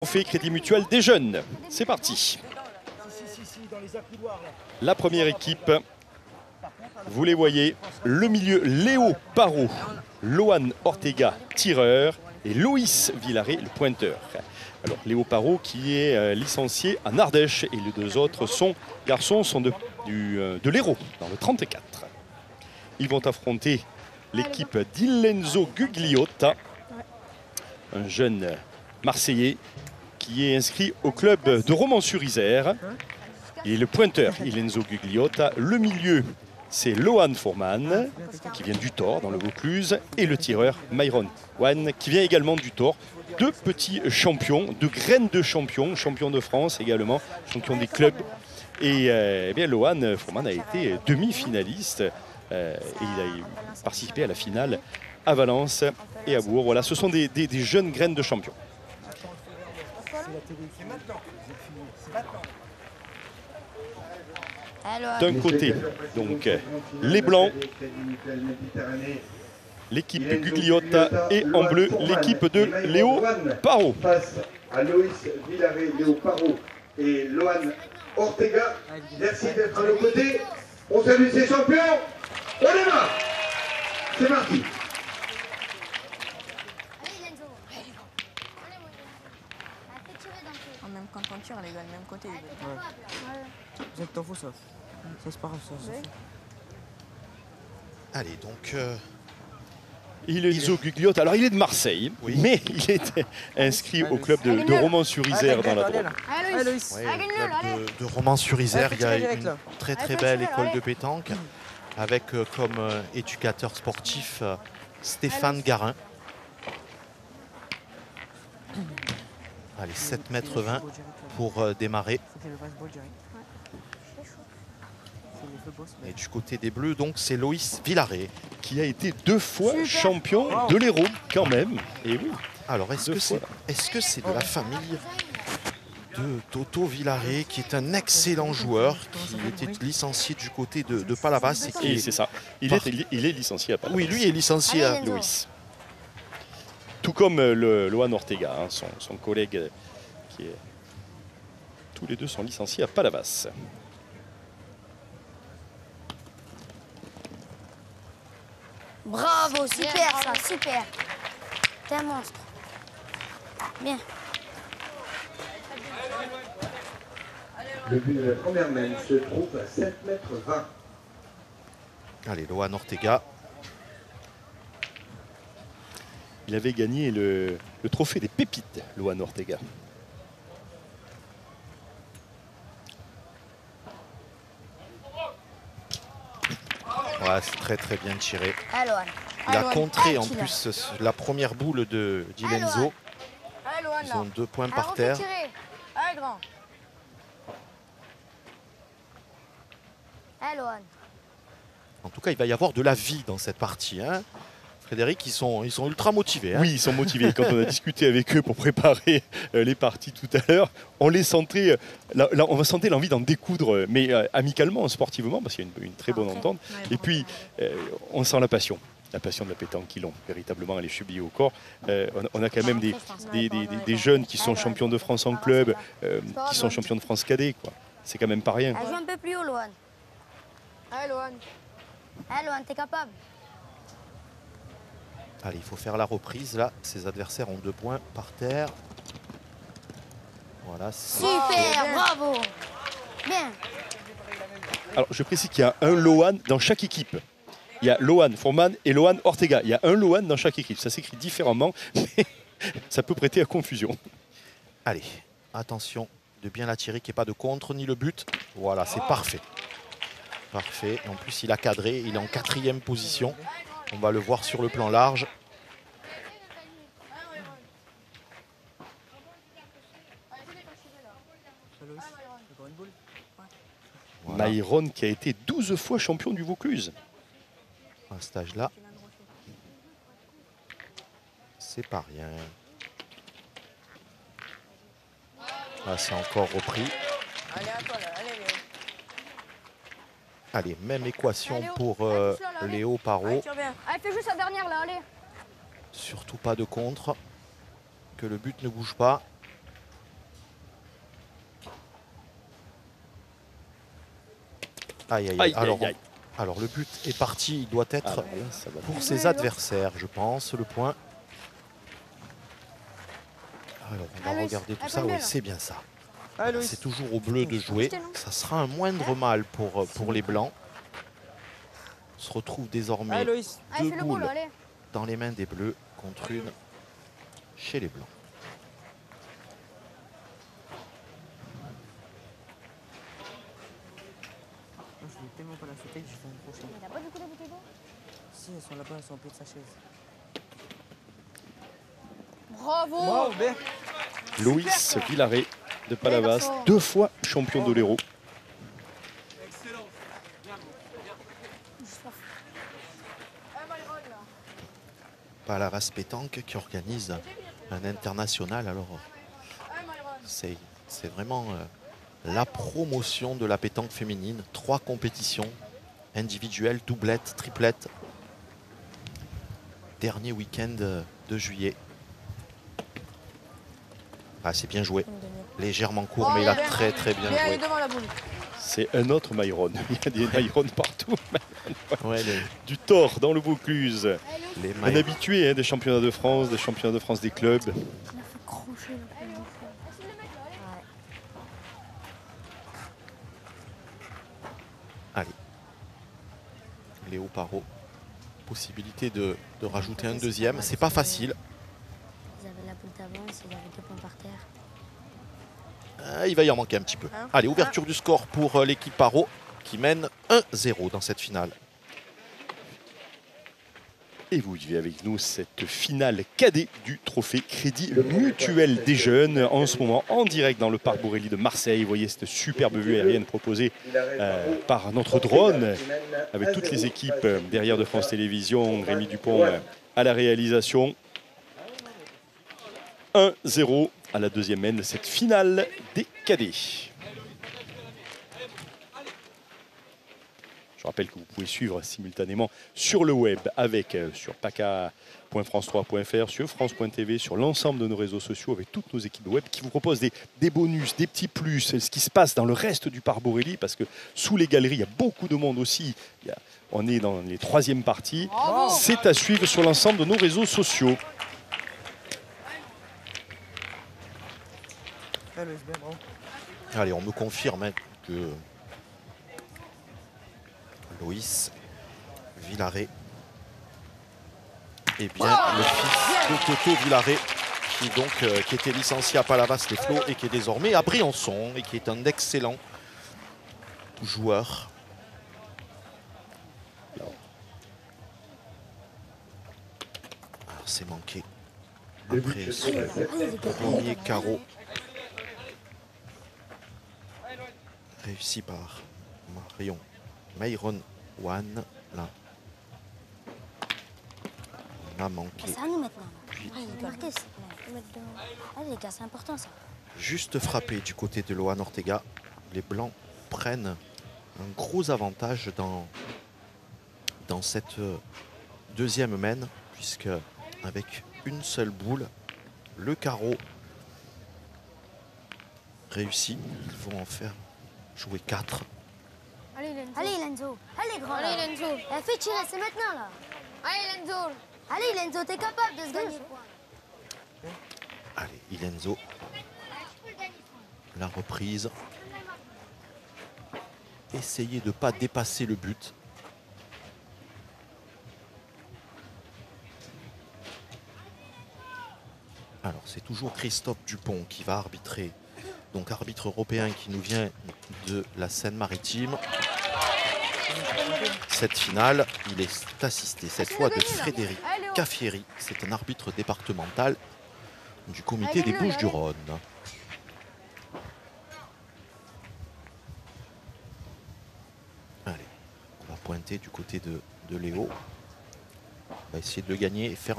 On fait Crédit Mutuel des jeunes. C'est parti. La première équipe, vous les voyez, le milieu Léo Parot, Loan Ortega, tireur, et Loïs Villaret, le pointeur. Alors Léo Parot qui est licencié en Ardèche et les deux autres garçons sont de l'Hérault, dans le 34. Ils vont affronter l'équipe d'Ilenzo Gugliotta, un jeune Marseillais qui est inscrit au club de Romans-sur-Isère. Il est le pointeur, Ilenzo Gugliotta. Le milieu, c'est Loan Foreman, qui vient du Thor, dans le Vaucluse. Et le tireur, Myron Wan, qui vient également du Thor. Deux petits champions, deux graines de champions, champion de France également, champion des clubs. Et eh bien, Loan Foreman a été demi-finaliste. Et il a participé à la finale à Valence et à Bourg. Voilà, ce sont des jeunes graines de champions. D'un côté, donc, les Blancs, l'équipe de Gugliotta, et en bleu, l'équipe de Léo Parot. Face à Loïs Villaret, Léo Parot et Loan Ortega. Merci d'être à nos côtés. On salue ces champions. On démarre. C'est parti. Même quand on tire, les gars, le même côté. Ouais. Vous êtes en faux, ça. Ça, c'est pas grave, ça. Allez, donc... Ilenzo Gugliotta, alors il est de Marseille, oui, mais il est inscrit au club de Romans-sur-Isère dans la Drôme. Allez, Loïs. Ouais, le club de Romans-sur-Isère, il y a une très belle école de pétanque avec comme éducateur sportif Stéphane Garin. Allez, 7,20 m pour démarrer. Et du côté des Bleus, donc, c'est Loïs Villaret. Qui a été 2 fois champion de l'Hérault, quand même. Et oui. Alors, est-ce que c'est de la famille de Toto Villaret, qui est un excellent joueur, qui était licencié du côté de Palavas. Et c'est ça. Il est licencié à Palavas. Oui, lui est licencié à Loïs. Tout comme Loan Ortega, hein, son collègue, qui est... Tous les deux sont licenciés à Palavas. Bravo, super ça, super. T'es un monstre. Bien. Le but de la première main se trouve à 7,20 m. Allez, Loan Ortega. Il avait gagné le trophée des pépites, Loan Ortega. Ouais, c'est très bien tiré. Aloan. Il a contré en plus la première boule d'Ilenzo. Ils ont 2 points par terre. Allez, grand. Aloan. En tout cas, il va y avoir de la vie dans cette partie, hein. Frédéric, ils sont ultra motivés. Hein. Oui, ils sont motivés. Quand on a discuté avec eux pour préparer les parties tout à l'heure, on les sentait, on sentait l'envie d'en découdre, mais amicalement, sportivement, parce qu'il y a une très bonne entente. Et puis, on sent la passion de la pétanque qu'ils ont véritablement, elle est chevillée au corps. On a quand même des jeunes qui sont champions de France en club, qui sont champions de France cadet, quoi. C'est quand même pas rien. Joue un peu plus haut, Loan. Allez, Loan. Allez, Loan, t'es capable. Allez, il faut faire la reprise là. Ses adversaires ont 2 points par terre. Voilà. Super, bravo. Bien. Alors, je précise qu'il y a un Loan dans chaque équipe. Il y a Loan Foreman et Loan Ortega. Il y a un Loan dans chaque équipe. Ça s'écrit différemment, mais ça peut prêter à confusion. Allez, attention de bien la tirer, qu'il n'y ait pas de contre ni le but. Voilà, c'est parfait. Parfait. En plus, il a cadré. Il est en 4e position. On va le voir sur le plan large. Voilà. Myron qui a été 12 fois champion du Vaucluse. À cet âge-là, c'est pas rien. Là, c'est encore repris. Allez, même équation pour Léo Parot. Allez, fais juste la dernière là, allez. Surtout pas de contre. Que le but ne bouge pas. Aïe, aïe, Aïe, aïe. aïe, aïe. Alors le but est parti, il doit être Ah, là, ça va. pour ses adversaires, je pense, le point. Alors on va Ah oui, regarder tout ah, ça, pas oui mal. c'est bien ça. Allez, Loïs. C'est toujours au bleu de jouer, ça sera un moindre mal pour les blancs. On se retrouve désormais Allez, Loïs. Allez, deux fais le boules boulot, allez. dans les mains des bleus contre une chez les blancs. Moi, je voulais tellement pas la sauter que je fais un crochet. Il a pas du coup la bouteille d'eau? Si, elles sont là-bas, elles sont au pied de sa chaise. Bravo. Wow, bien. Loïs Villaret de Palavas, garçon. 2 fois champion de l'Hérault. Palavas Pétanque qui organise un international. Alors c'est vraiment la promotion de la pétanque féminine. 3 compétitions individuelles, doublettes, triplettes. Dernier week-end de juillet. Ah, c'est bien joué. Légèrement court, mais il a très très bien Bien, joué. devant la boule. C'est un autre Myron. Il y a des Myron partout. Ouais, Du tort dans le Vaucluse. les Un mailles. habitué des championnats de France, des championnats de France des clubs. Il a fait crocher la première fois. Ouais. Allez. Léo Parot. Possibilité de rajouter un deuxième. C'est pas facile. Ils avaient la boule d'avance, il y avait 2 points par terre. Il va y en manquer un petit peu. Allez, ouverture du score pour l'équipe Parot qui mène 1-0 dans cette finale. Et vous vivez avec nous cette finale cadet du trophée Crédit Mutuel des Jeunes en ce moment en direct dans le parc Borély de Marseille. Vous voyez cette superbe vue aérienne proposée par notre drone avec toutes les équipes derrière de France Télévisions, Rémi Dupont à la réalisation. 1-0 à la deuxième mène de cette finale des cadets. Je rappelle que vous pouvez suivre simultanément sur le web avec sur paca.france3.fr, sur France.tv, sur l'ensemble de nos réseaux sociaux avec toutes nos équipes web qui vous proposent des bonus, des petits plus, ce qui se passe dans le reste du parc Borély parce que sous les galeries, il y a beaucoup de monde aussi. On est dans les 3e parties. C'est à suivre sur l'ensemble de nos réseaux sociaux. Allez, Loïs, bien, bravo. Allez, on me confirme hein, que Loïs Villaret est bien le fils de Toto Villaret qui était licencié à Palavas-les-Flots et qui est désormais à Briançon et qui est un excellent joueur. Alors c'est manqué après son premier carreau réussi par Myron Wan. Là, on a manqué. C'est à nous maintenant. Allez, marquez, s'il te plaît. Faut mettre devant. Allez les gars, c'est important ça. Juste frappé du côté de Loan Ortega. Les Blancs prennent un gros avantage dans cette deuxième mène, puisque avec une seule boule, le carreau réussi. Ils vont en faire jouer 4. Allez Lenzo. Allez grand. Allez Lenzo. Fais tirer, c'est maintenant là. Allez Lenzo. Allez Lenzo, t'es capable de se gagner le point. Allez, Ilenzo. La reprise. Essayez de ne pas dépasser le but. Alors, c'est toujours Christophe Dupont qui va arbitrer. Donc, arbitre européen qui nous vient de la Seine-Maritime. Cette finale, il est assisté cette fois de Frédéric Caffieri. C'est un arbitre départemental du comité des Bouches-du-Rhône. Allez, on va pointer du côté de Léo. On va essayer de le gagner et faire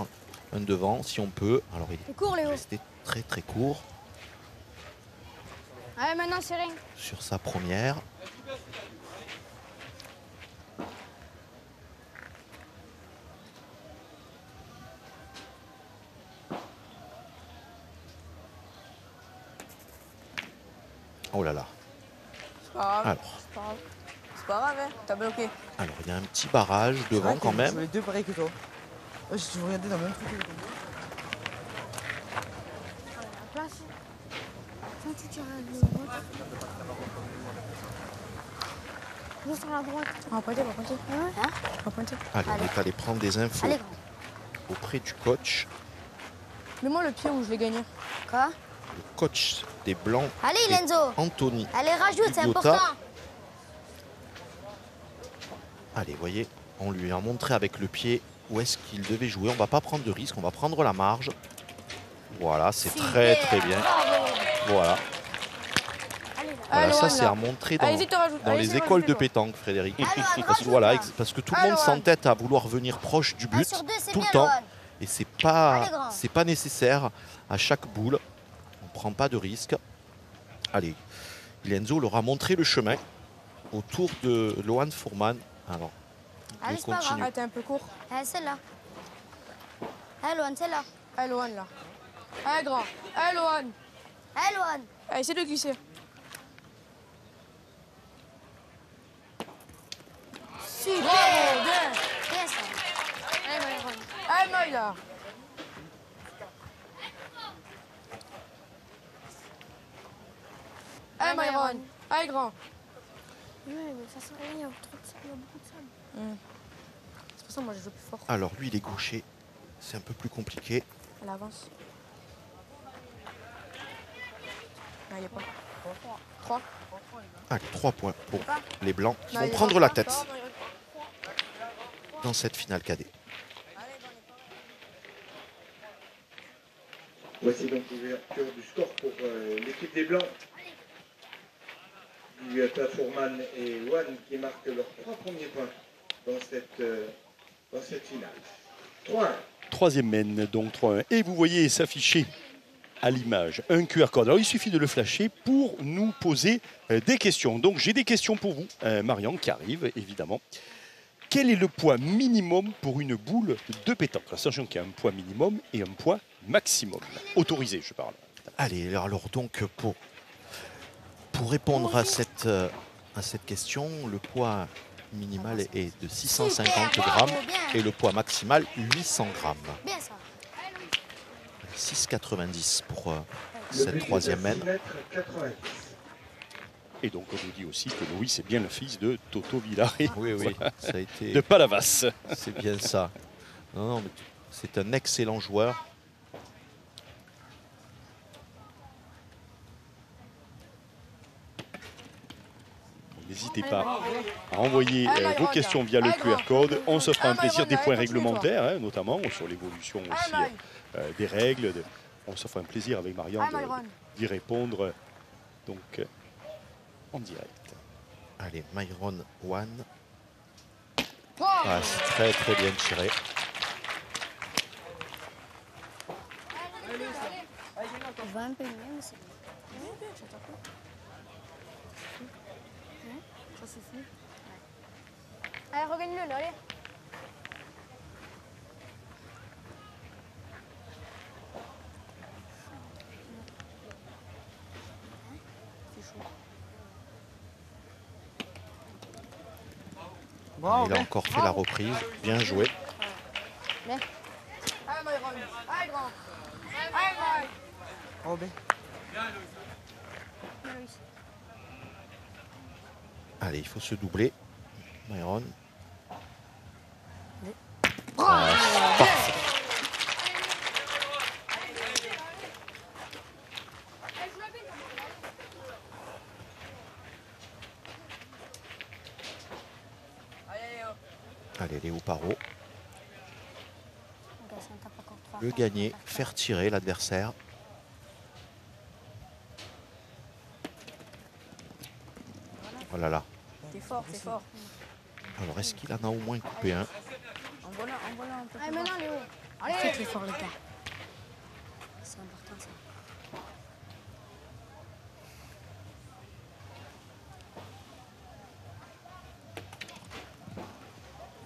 un devant si on peut. Alors il C'est court, est Léo. resté très très court Allez, maintenant c'est rien. sur sa première. Oh là là. C'est pas grave. Alors, C'est pas grave. C'est pas grave, hein. T'as bloqué. Alors, il y a un petit barrage devant quand Je même. les deux pareils que toi. Je regardais dans le même truc que toi. Place. Quand tu tires à gauche. Nous sur la droite. On va pointer, on va pointer. Hein? On va pointer. Allez, on est allé prendre des infos Allez, grand. auprès du coach. Mets-moi le pied où je vais gagner. Quoi? Le coach des Blancs, Allez, et Lenzo. Anthony. Allez, rajoute, c'est Idiota. important. Allez, voyez, on lui a montré avec le pied où est-ce qu'il devait jouer. On va pas prendre de risque, on va prendre la marge. Voilà, c'est très très bien. Voilà. Voilà, ça c'est à montrer dans, Allez-y, te rajoute. dans Allez-y, les écoles de rajoutez-moi. pétanque, Frédéric. Allô, Parce que, rajoute, voilà, là. parce que tout le monde s'entête à vouloir venir proche du 1 but sur 2, c'est tout bien, le temps. Lohan. Et c'est Allez, grand. pas nécessaire à chaque boule. On ne prend pas de risque. Allez, Lenzo leur a montré le chemin autour de Lohan Fourman. Alors, Allez, il c'est pas grave. continue. Ah, t'es un peu court. Allez, celle-là. Allez, Lohan, celle-là. Allez, Lohan, là. Allez, grand. Allez, Lohan. Allez, Lohan. Allez, essaie de glisser. Super. Bien. Bien, ça. Allez, Myron. Allez, Moïse, là. Allez, Myron. Allez, grand. Ouais, mais ça sert à rien, il y a trop de sable, il y a beaucoup de sable. C'est pour ça que moi, je joue plus fort. Alors lui, il est gaucher. C'est un peu plus compliqué. Elle avance. Non, il n'y a pas. 3. Allez, 3 points pour les Blancs qui Non, vont il y a prendre pas. la tête dans cette finale cadet. Voici donc l'ouverture du score pour l'équipe des Blancs. Uata Fourman et Lohan qui marquent leurs 3 premiers points dans cette finale. 3-1. Troisième mène, donc 3-1. Et vous voyez s'afficher à l'image un QR code. Alors il suffit de le flasher pour nous poser des questions. Donc j'ai des questions pour vous, Marion, qui arrive évidemment. Quel est le poids minimum pour une boule de pétanque? Sachant qu'il y a un poids minimum et un poids maximum. Autorisé, je parle. Allez, alors donc pour répondre à cette question, le poids minimal est de 650 grammes et le poids maximal 800 grammes. Bien, ça. 6,90 pour Le cette but troisième est à mène. 6,90 m. Et donc on nous dit aussi que Louis est bien le fils de Toto Villaret. Oui, oui, Voilà. ça a été, De Palavas. c'est bien ça. Non, non, mais c'est un excellent joueur. N'hésitez pas à envoyer vos questions via le QR code. On se fera un plaisir des points réglementaires, hein, notamment sur l'évolution aussi des règles. On se fera un plaisir avec Marion d'y répondre donc, en direct. Allez, Myron One. Ah, c'est très très bien tiré. Je vais un peu mieux, mais c'est ça suffit. Allez, regagne-le, là, allez. Bravo, Il a bien. encore fait la reprise. Bien joué. Allez, Myron. Allez, grand. Allez, Myron. Bravo, bien. Allez, il faut se doubler. Myron. Ah, parfait. Allez, Léo Parot. Le gagner, faire tirer l'adversaire. Oh là là. T'es fort, t'es fort. Alors, est-ce qu'il en a au moins coupé un? Envoie-le un peu. Allez, maintenant, Léo. Allez, faites l'effort, les gars. C'est important, ça.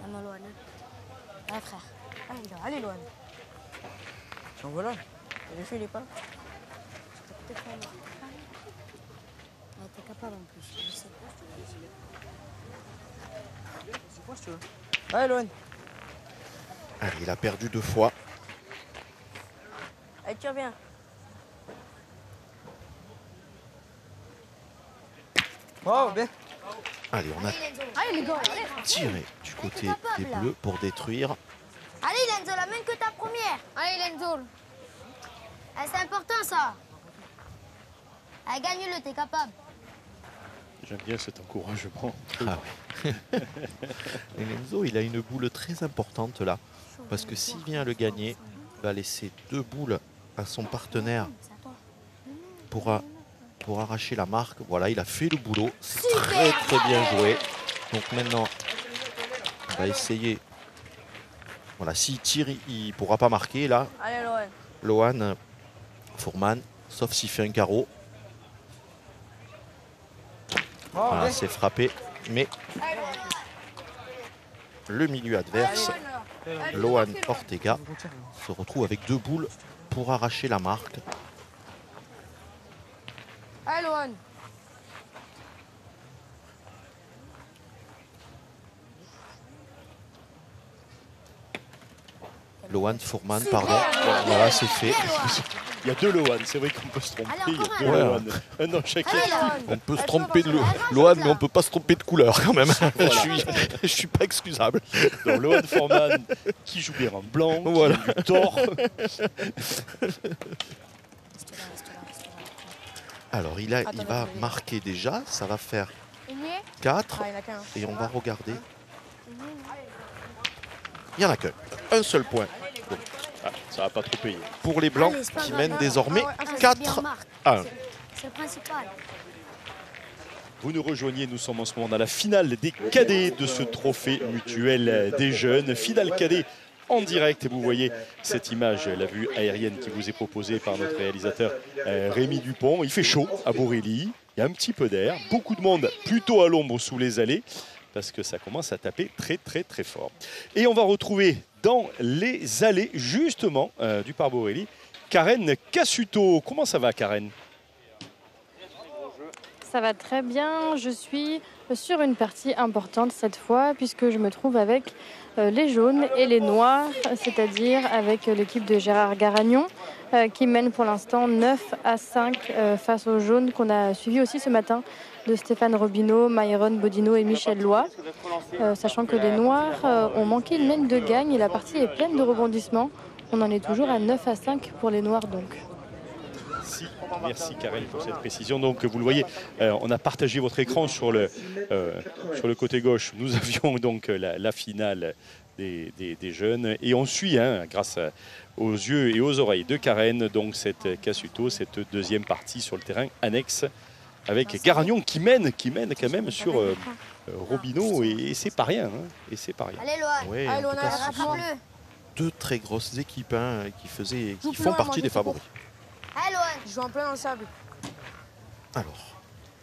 Maman, Lohan. Ouais, frère. Allez, Lohan. Donc voilà. Le feu, il est pas là. T'es peut-être pas là. Ouais, t'es capable en plus, je sais. C'est quoi, si tu veux? Allez, Loan. Allez, il a perdu 2 fois. Allez, tu reviens. Oh, bien. Allez, on a Allez, les gars, allez. tiré du côté capable, des là. bleus pour détruire. Allez, Lenzo, la même que ta première. Allez, Lenzo. C'est important, ça. Allez, gagne-le, t'es capable. J'aime bien cet encouragement. Ah oui. Et Lenzo, il a une boule très importante là. Parce que s'il vient le gagner, il va laisser 2 boules à son partenaire pour arracher la marque. Voilà, il a fait le boulot. Très très bien joué. Donc maintenant, on va essayer. Voilà, s'il tire, il ne pourra pas marquer là. Allez, Loan. Loan Fourman, sauf s'il fait un carreau. Oh, Voilà, bien. c'est frappé. Mais le milieu adverse, Loan Ortega, se retrouve avec 2 boules pour arracher la marque. Allez, Loan. Loan Fourman, pardon. Voilà, c'est fait. Il y a 2 Loan, c'est vrai qu'on peut se tromper. Allez, Il y a encore 2 un. Loan. Un dans chaque Allez, équipe. Loan. On peut se Elle tromper de peut pas se- Loan, elle mais on peut pas se tromper de couleur quand même. Je suis pas excusable. Donc Loan Fourman qui joue bien en blanc, Voilà. qui a du tort. Alors, il va marquer déjà. Ça va faire Il y est 4. Ah, il n'y en a qu'un. Et on va regarder. Il n'y en a qu'un. Un seul point. Donc, Ah, ça va pas trop payer. pour les Blancs Allez, c'est pas qui grave. mènent désormais Ah, c'est bien, 4 Marc. à 1. C'est le principal. Vous nous rejoignez, nous sommes en ce moment dans la finale des cadets de ce trophée mutuel des jeunes. Finale cadet en direct et vous voyez cette image, la vue aérienne qui vous est proposée par notre réalisateur Rémi Dupont. Il fait chaud à Borély, il y a un petit peu d'air, beaucoup de monde plutôt à l'ombre sous les allées parce que ça commence à taper très très très fort. Et on va retrouver dans les allées justement du Parc Borély Karen Cassuto. Comment ça va Karen ? Ça va très bien. Je suis sur une partie importante cette fois puisque je me trouve avec les jaunes et les noirs, c'est-à-dire avec l'équipe de Gérard Garagnon qui mène pour l'instant 9-5 face aux jaunes qu'on a suivi aussi ce matin de Stéphane Robineau, Myron Bodino et Michel Loy. Sachant que les noirs ont manqué une mène de gagne et la partie est pleine de rebondissements. On en est toujours à 9-5 pour les noirs donc. Merci Karen pour cette précision. Donc vous le voyez, on a partagé votre écran sur le côté gauche. Nous avions donc la finale des jeunes et on suit grâce aux yeux et aux oreilles de Karen donc cette Cassuto, cette deuxième partie sur le terrain annexe avec Garagnon qui mène quand même sur Robineau et c'est pas rien. Et c'est pas rien. Allez, Loan. Ouais, Allez, en tout on a cas, ce sont Rattrape-le. 2 très grosses équipes qui Joue font plus loin, partie moi, des je favoris. Allez, Loan. Je joue en plein dans le sable. Alors,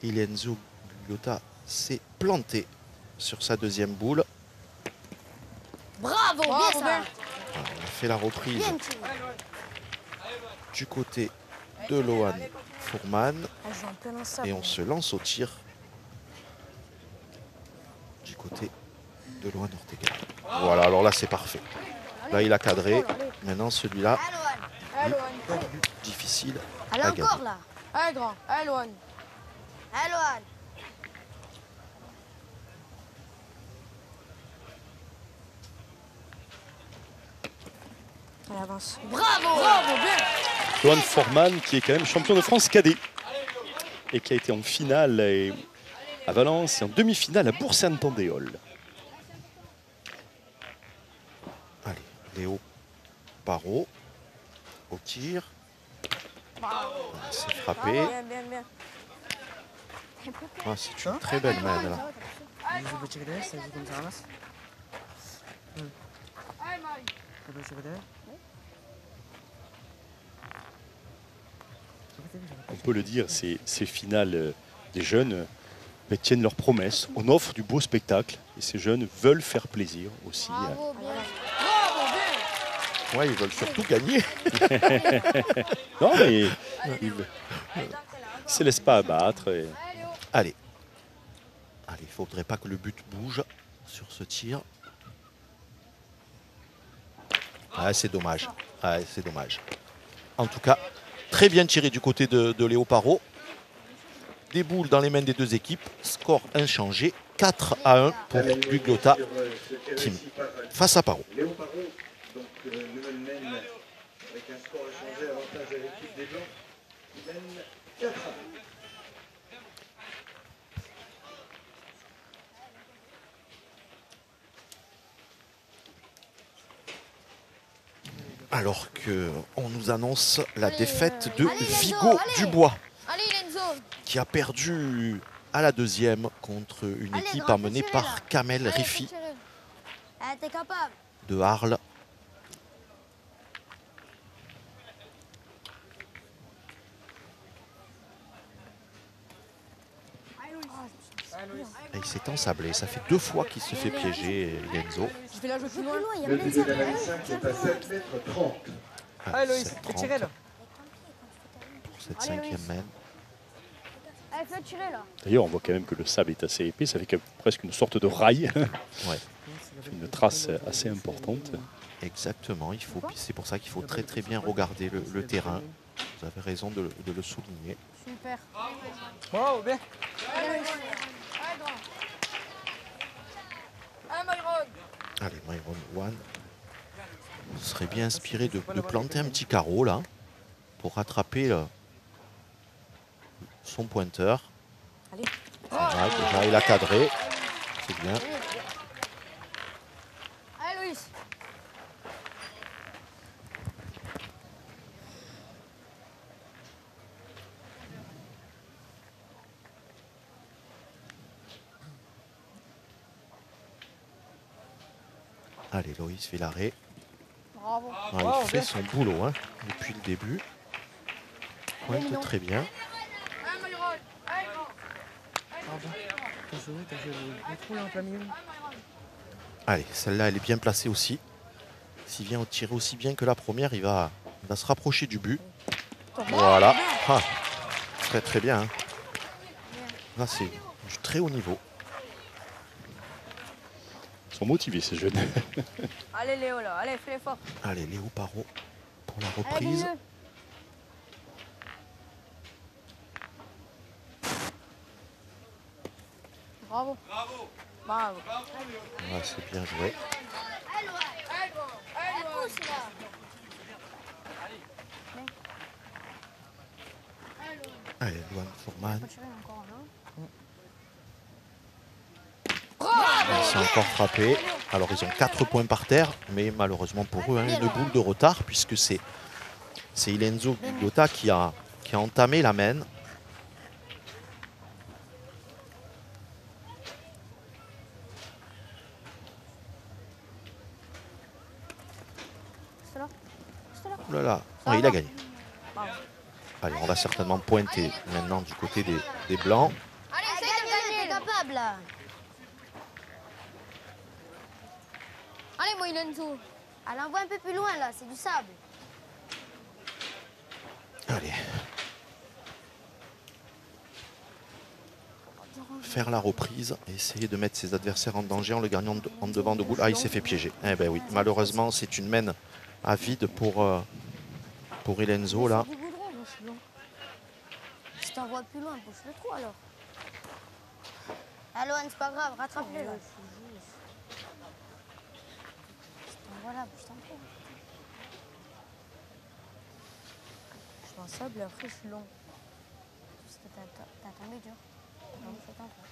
Ilenzo Gugliotta s'est planté sur sa deuxième boule. Bravo, bien Bravo, ça. bien. Voilà, on a fait la reprise Bien, tu. du côté de Loan Fourman Je joue en plein dans le sable. et on se lance au tir du côté de Loan Ortega. Voilà, alors là c'est parfait. Là il a cadré. Maintenant celui-là, Allez, Loan. Allez, Loan. difficile Allez, à encore, gagner. là. Allez, grand. Allez, Loan. Allez, Loan. Allez, avance. Bravo. Bravo, bien. Loan Fourman qui est quand même champion de France cadet et qui a été en finale à Valence et en demi-finale à Bourg-Saint-Andéol. Allez, Léo Parot au tir. C'est frappé. Bien, bien, bien. Ah, c'est une très belle main là. Je peux tirer derrière, c'est comme ça ramasse. Je peux tirer derrière. On peut le dire, ces finales des jeunes tiennent leurs promesses. On offre du beau spectacle et ces jeunes veulent faire plaisir aussi. Bravo, bien. Ouais, ils veulent surtout gagner. Non, mais ils ne se laissent pas abattre. Allez. Allez, il ne faudrait pas que le but bouge. sur ce tir. Ah, c'est dommage. Ah, c'est dommage. En tout cas, très bien tiré du côté de Léo Parot. Des boules dans les mains des deux équipes. Score inchangé. 4-1 pour Bugliotta Team face à Parot. Léo Parot, donc le mène avec un score échangé, avantage à l'équipe des Blancs, qui mène 4-1. Alors qu'on nous annonce la défaite de allez, Lenzo, Vigo allez. Dubois, Allez, Lenzo. qui a perdu à la deuxième contre une Allez, équipe grand, amenée fais tirer, par là. Kamel Allez, Rifi fais tirer. Eh, t'es capable. de Arles. Et il s'est ensablé. Ça fait 2 fois qu'il se fait piéger, Lenzo. Je vais la jouer plus loin. Il y a Le plein de but de sables. Canal 5 est à 7 mètres 30. Allez, Loïs, 7-30 fais tirer là. pour cette Allez, 5e main. Allez, fais tirer là. D'ailleurs, on voit quand même que le sable est assez épais, ça fait presque une sorte de rail, Ouais, une trace assez importante. exactement. C'est pour ça qu'il faut très très bien regarder le terrain. Vous avez raison de le souligner. Super. Wow, bien. Allez, Myron One serait bien inspiré de planter un petit carreau là pour rattraper son pointeur. Allez. Voilà, déjà il a cadré, c'est bien. Allez, Loïs. Allez, Loïs Villaret. Bravo. Ah, Wow, il fait bien. son boulot hein, depuis le début. Pointe très bien. T'as joué le trou là en plein milieu. Allez, celle-là elle est bien placée aussi. S'il vient tirer aussi bien que la première, il va se rapprocher du but. Voilà. Ah, très très bien. Hein. Là c'est du très haut niveau. Ils sont motivés ces jeunes. Allez, Léo, là. Allez, fais l'effort. Allez, Léo Parot pour la Allez, reprise. gagne-le. Bravo. Bravo. Ouais, c'est bien joué. Elle pousse là. Allez, Luan Fourman. Faut tirer encore, hein. Il s'est encore frappé. Alors ils ont 4 points par terre, mais malheureusement pour eux, hein, une boule de retard puisque c'est Ilenzo Bugliotta qui a entamé la main. C'est là. C'est là. Oh là là, ouais, il a gagné. Allez, on va certainement pointer maintenant du côté des Blancs. Allez, gagne-le, t'es capable là. Allez, moi, Lenzo. Elle envoie un peu plus loin là, c'est du sable. Allez. Faire la reprise et essayer de mettre ses adversaires en danger en le gagnant en devant de boule. Ah, il s'est fait piéger. Eh ben oui, malheureusement, c'est une main à vide pour Ilenzo là. Du goudron, moi, je suis long. Si t'envoies plus loin, bouche le trou alors. Allo, c'est pas grave, rattrape-le là. Voilà, bouge ton trou. Je suis en sable et après je suis long. Parce que t'as tombé dur. Donc c'est ton trou.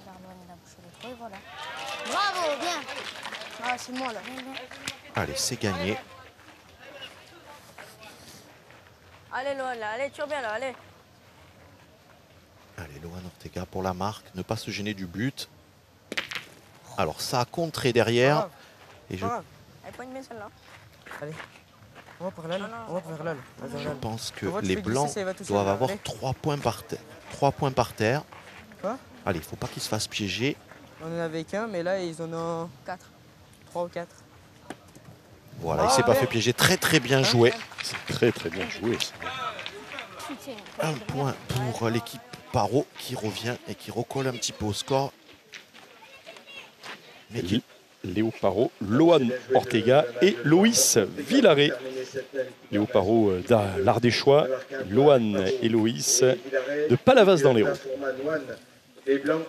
L'arloine, il a bouché le trou et voilà. Bravo, bien. Ah, c'est moi là. Allez, c'est gagné. Allez, Loan, là. Allez, tire bien, là. Allez. Allez, Loan Ortega pour la marque. Ne pas se gêner du but. Alors, ça a contré derrière. Et je, Elle pointe bien celle-là. Allez. On va par là, là. On va vers là, là. On va vers je là, là. pense que On va te les faire Blancs glisser, ça va toucher, doivent là. avoir Allez. 3 points par terre. 3 points par terre. Quoi? Allez, il ne faut pas qu'ils se fassent piéger. On en avait qu'un, mais là, ils en ont 4. 3 ou 4. Voilà, il Ah, s'est pas ouais. fait piéger. Très très bien joué. C'est très très bien joué. Un point pour l'équipe Parot qui revient et qui recolle un petit peu au score. Mais qui- Léo Parot, Loan Ortega et Loïs Villaret. Léo Parot d'Ardéchois, Loan et Loïs de Palavas dans l'Hérault. Les Blancs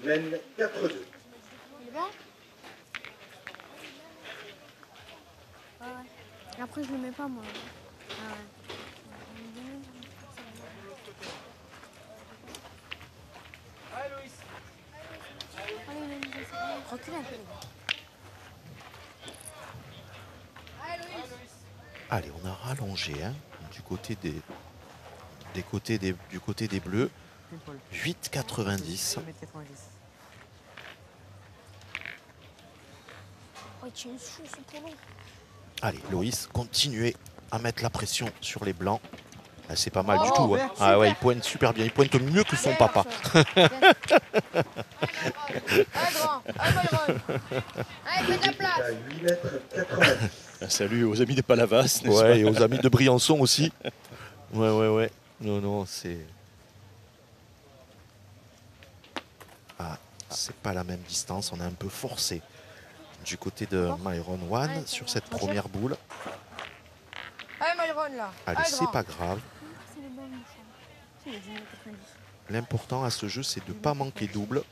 mènent 4-2. Il est bon? Ouais, ouais. Après, je le mets pas, moi. Ah ouais. Allez, recule un peu, les gars. Allez, on a rallongé hein, du côté des Bleus. Pile poil. 8,90. 1m90. Oh, il tient une chou, c'est trop long. Allez, Loïs, continuez à mettre la pression sur les Blancs. Ah, c'est pas mal du Oh, tout. Hein. bien, Ah ouais, il pointe super bien. Il pointe mieux que son papa. Allez, grand. Allez, Byron. Allez, fais de la place. À 8,90 m. Un salut aux amis de Palavas, n'est-ce Ouais, et aux amis de Briançon aussi. Ouais. Non, non, c'est... Ah, c'est pas la même distance. On a un peu forcé du côté de Myron One sur cette première boule. Allez, Myron, là. Allez, Allez, c'est grand. pas grave. C'est le bon, mon chat. C'est le 10,90. L'important à ce jeu, c'est de ne pas manquer double.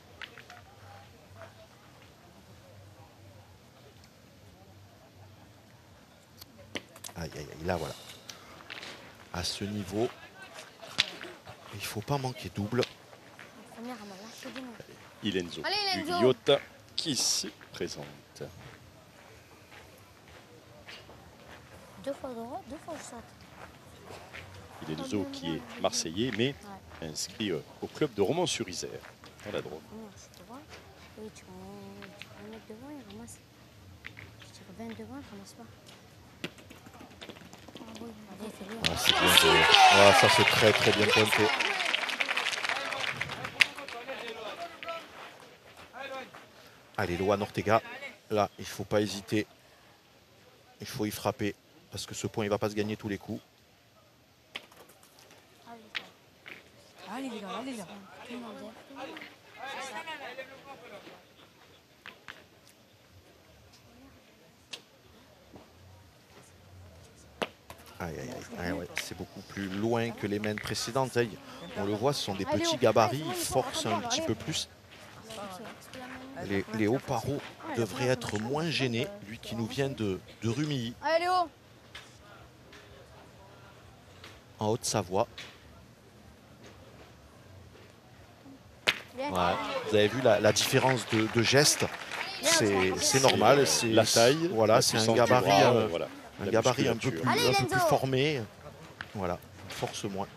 Aïe, aïe, aïe, là voilà. À ce niveau, il ne faut pas manquer double. La première, elle m'a lâché des mains. Ilenzo Allez, Ilenzo. Guyotta qui s'y présente. 2 fois droit, 2 fois je saute. Ilenzo qui est marseillais mais inscrit au club de Romans-sur-Isère dans la Drôme. Non, je suis droit. Et tu vas mettre devant, il ramasse. Je tire 20 devant, il ramasse pas. Ah oui, allez, fais-le. Ah, c'est bien joué. Ah, ça c'est très très bien pointé. Allez, Loan Ortega. Là, il ne faut pas hésiter. Il faut y frapper. Parce que ce point, il ne va pas se gagner tous les coups. Allez, les gars, allez, les gars. Tout le monde est. Aïe, aïe, aïe. Ouais, c'est beaucoup plus loin que les mains précédentes. Hein. On le voit, ce sont des petits gabarits. Ils forcent un petit peu plus. Léo Parot devrait être moins gêné, lui qui nous vient de Rumilly, Allez, Léo. en Haute-Savoie. Bien. Ouais. Vous avez vu la différence de geste, c'est normal. C'est La taille, voilà, la c'est un puissance du gabarit, bras, voilà. un La gabarit un peu musculature. plus, Allez, un peu plus Lenzo. formé. Voilà, force moins.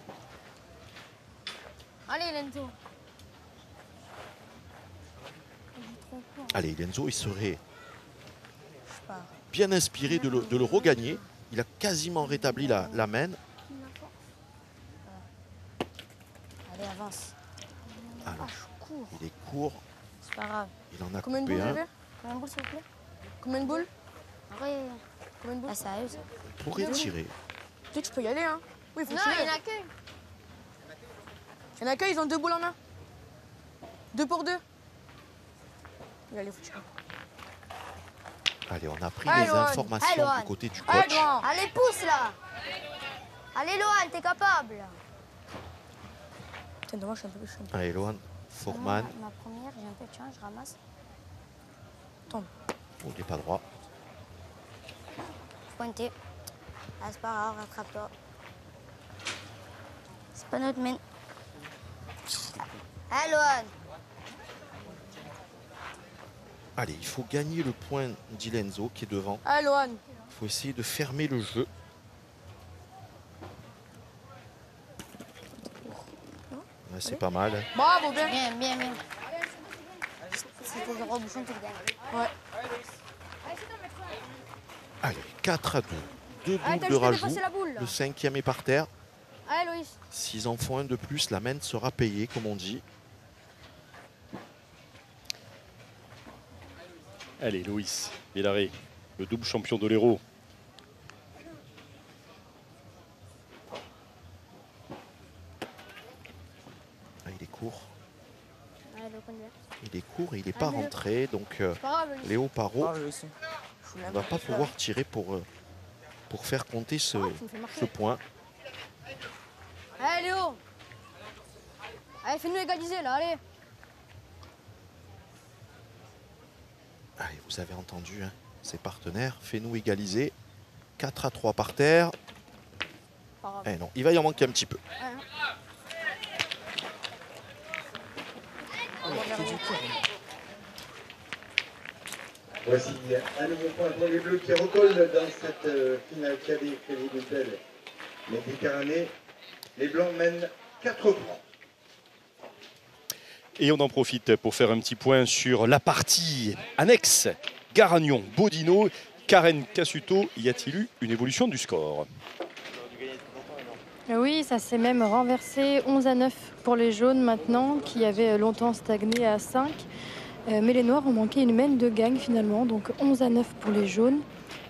Allez, Lento. Allez, Lenzo, il serait Je pars. bien inspiré de le regagner. Il a quasiment rétabli la main. Allez, avance. Alors, Ah, je cours. il est court, C'est pas grave. il en a Combien de coupé boules, un. bébé? Combien de boules, s'il vous plaît? Combien de boules? Après, Combien de boules? ah, sérieux, ça. Il pourrait tirer. Tu sais que tu peux y aller, hein? Oui, il faut Non, tirer. il y en a qu'un. Il y en a qu'un, ils ont 2 boules en main. 2 pour 2. Allez, faut tirer. Allez, on a pris Allez, les Loan. informations Allez, Loan. du côté du Allez, coach. grand. Allez, pousse, là. Allez, Loan, t'es capable. Tiens, dommage, je suis un peu. Allez, Loan, Foreman. Ma première, j'ai un peu de chance, je ramasse. Oh, il n'est pas droit. Pointé. Ah, c'est pas grave, rattrape-toi. C'est pas notre main. Allez, Loan. Allez, il faut gagner le point d'Ilenzo qui est devant. Allez, Loan. Il faut essayer de fermer le jeu. Ouais, c'est pas mal. Bravo, bien. Bien, bien, bien. C'était le rebouchon qui le gagne. Ouais. Allez, 4 à 2. Deux Allez, boules t'as de juste à rajout. dépasser la boule, là. Le 5e est par terre. Allez, Loïs. S'ils en font un de plus, la main sera payée, comme on dit. Allez, Loïs Villaret, le double champion de l'Hérault. Ah, il est court. Il est court et il n'est pas rentré. Donc Léo Parot Ah, je aussi. ne va pas pouvoir tirer pour faire compter ce point. Allez Léo. Allez, fais-nous égaliser là, allez. Allez, vous avez entendu hein, ses partenaires. Fais-nous égaliser. 4-3 par terre. Eh non, il va y en manquer un petit peu. Voici un nouveau point pour les Bleus qui recollent dans cette finale cadet Crédit Mutuel Méditerranée. Les Blancs mènent 4 points. Et on en profite pour faire un petit point sur la partie annexe. Garagnon-Bodino, Karen Cassuto, y a-t-il eu une évolution du score? Oui, ça s'est même renversé 11-9 pour les jaunes maintenant, qui avaient longtemps stagné à 5. Mais les noirs ont manqué une mène de gagne finalement, donc 11-9 pour les jaunes.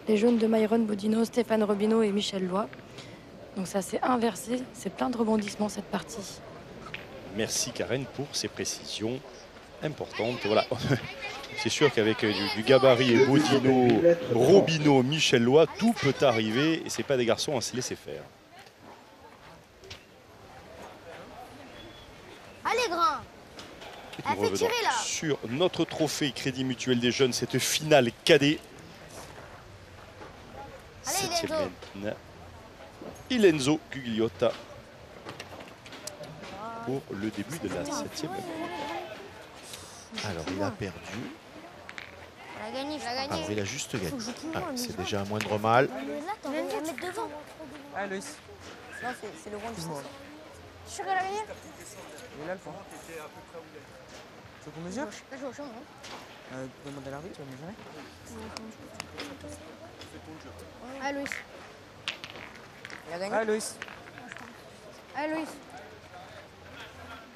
Les jaunes de Myron Bodino, Stéphane Robineau et Michel Loy. Donc ça s'est inversé, c'est plein de rebondissements cette partie. Merci Karen pour ces précisions importantes. Voilà. C'est sûr qu'avec du gabarit et Bodino, Robineau, Michel Loy, tout peut arriver et c'est pas des garçons à se laisser faire. Allez, grand. Et nous revenons sur notre trophée Crédit Mutuel des Jeunes, cette finale cadet. Septième mène. Ilenzo Gugliotta pour le début de la 7e. Alors il a perdu. Alors il a juste gagné. C'est déjà un moindre mal. Ah, Loïs. Non, c'est le rond du sens. Je suis sûr qu'elle a gagné. Il est là le point. Tu veux qu'on mesure? Là, je vais au champ, Demande à l'arbitre, tu vas mesurer? Allez, Loïs. Il a gagné. Ah, Loïs. Allez, Loïs.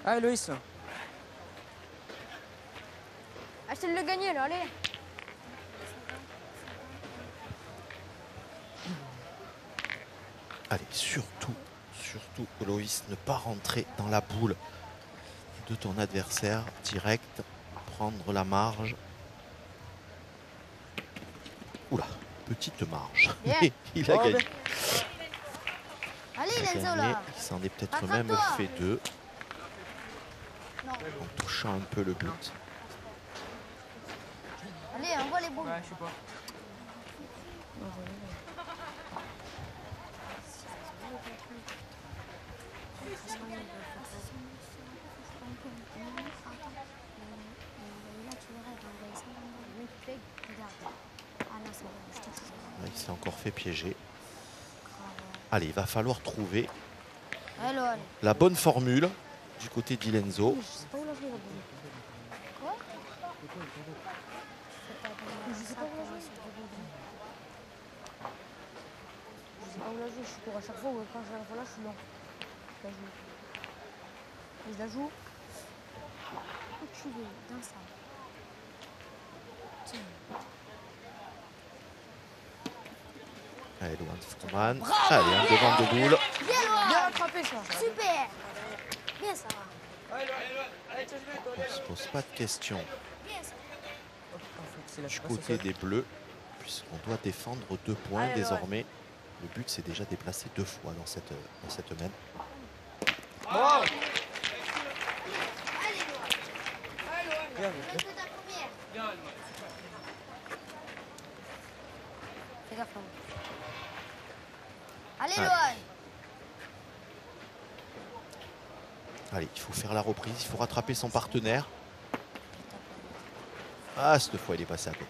Ah, Loïs. Achetez le gagner, là, allez. Allez, surtout, Loïs, ne pas rentrer dans la boule de ton adversaire direct, prendre la marge. Oula, petite marge. Mais il a gagné. Allez, Il a Lenzo, gagné. là. Il s'en est peut-être Rattrape-toi. même fait 2 Non. en touchant un peu le but. Allez, envoie les boules. Ouais, je sais pas. Il s'est encore fait piéger. Allez, il va falloir trouver la bonne formule du côté d'Ilenzo. Je sais pas où la jouer, la boule. Quoi? Je sais pas où la jouer. Je sais pas où la jouer, je cours à chaque fois. Quand je la vois là, je suis lent. Je la joue. Et je la joue. Où tu veux, dans ça. Tiens. Allez, Loan Froman. Allez, un devant de boule. Bien attrapé ça. Super. Bien ça. On ne se pose pas de questions Bien ça. du côté des Bleus, puisqu'on doit défendre 2 points désormais. Le but s'est déjà déplacé 2 fois dans cette mène. Bravo. Fais gaffe là. Allez, Allez. Loan. Allez, il faut faire la reprise, il faut rattraper son partenaire. Ah, cette fois, il est passé à côté.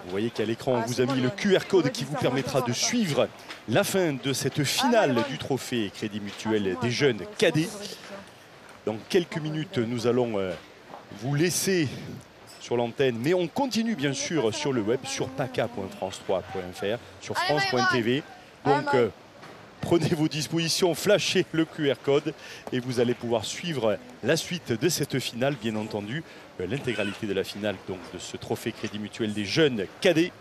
Vous voyez qu'à l'écran, on vous a mis le QR code qui vous permettra de suivre la fin de cette finale du trophée Crédit Mutuel des Jeunes cadets. Dans quelques minutes, nous allons vous laisser sur l'antenne, mais on continue bien sûr sur le web, sur paca.france3.fr, sur france.tv. Donc, prenez vos dispositions, flashez le QR code et vous allez pouvoir suivre la suite de cette finale, bien entendu. L'intégralité de la finale donc, de ce trophée Crédit Mutuel des Jeunes cadets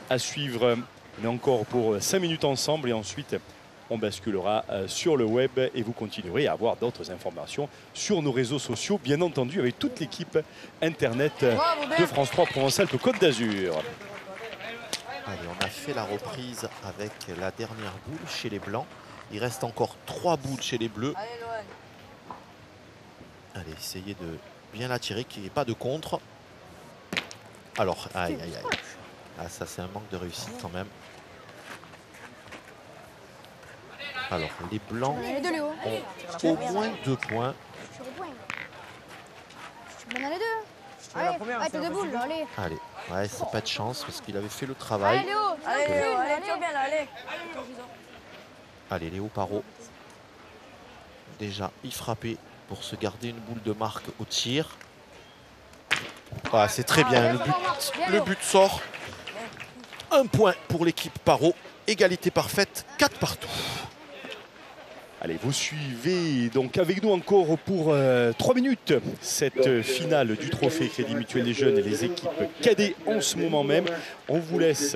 à suivre. On est encore pour 5 minutes ensemble et ensuite on basculera sur le web et vous continuerez à avoir d'autres informations sur nos réseaux sociaux, bien entendu, avec toute l'équipe Internet de France 3 Provence-Alpes-Côte d'Azur. Allez, on a fait la reprise avec la dernière boule chez les Blancs. Il reste encore 3 boules chez les Bleus. Allez, Loan. Allez, essayez de bien la tirer, qu'il n'y ait pas de contre. Alors, aïe, aïe, aïe. Ah, ça, c'est un manque de réussite quand même. Alors, les Blancs Allez, de Léo. ont au moins 2 points. Je suis au point. Je te mets dans les deux. fais la première, Allez, c'est t'as la deux boules, facile. allez. Allez, ouais, c'est pas de chance parce qu'il avait fait le Allez, travail. Léo. Allez, Léo. Allez, tire bien là, allez. Allez, Léo Parot. Déjà, il frappait pour se garder une boule de marque au tir. Ah, c'est très bien, le but sort. 1 point pour l'équipe Parot. Égalité parfaite, 4 partout. Allez, vous suivez donc avec nous encore pour 3 minutes cette finale du trophée Crédit Mutuel des Jeunes et les équipes cadets en ce moment même. On vous laisse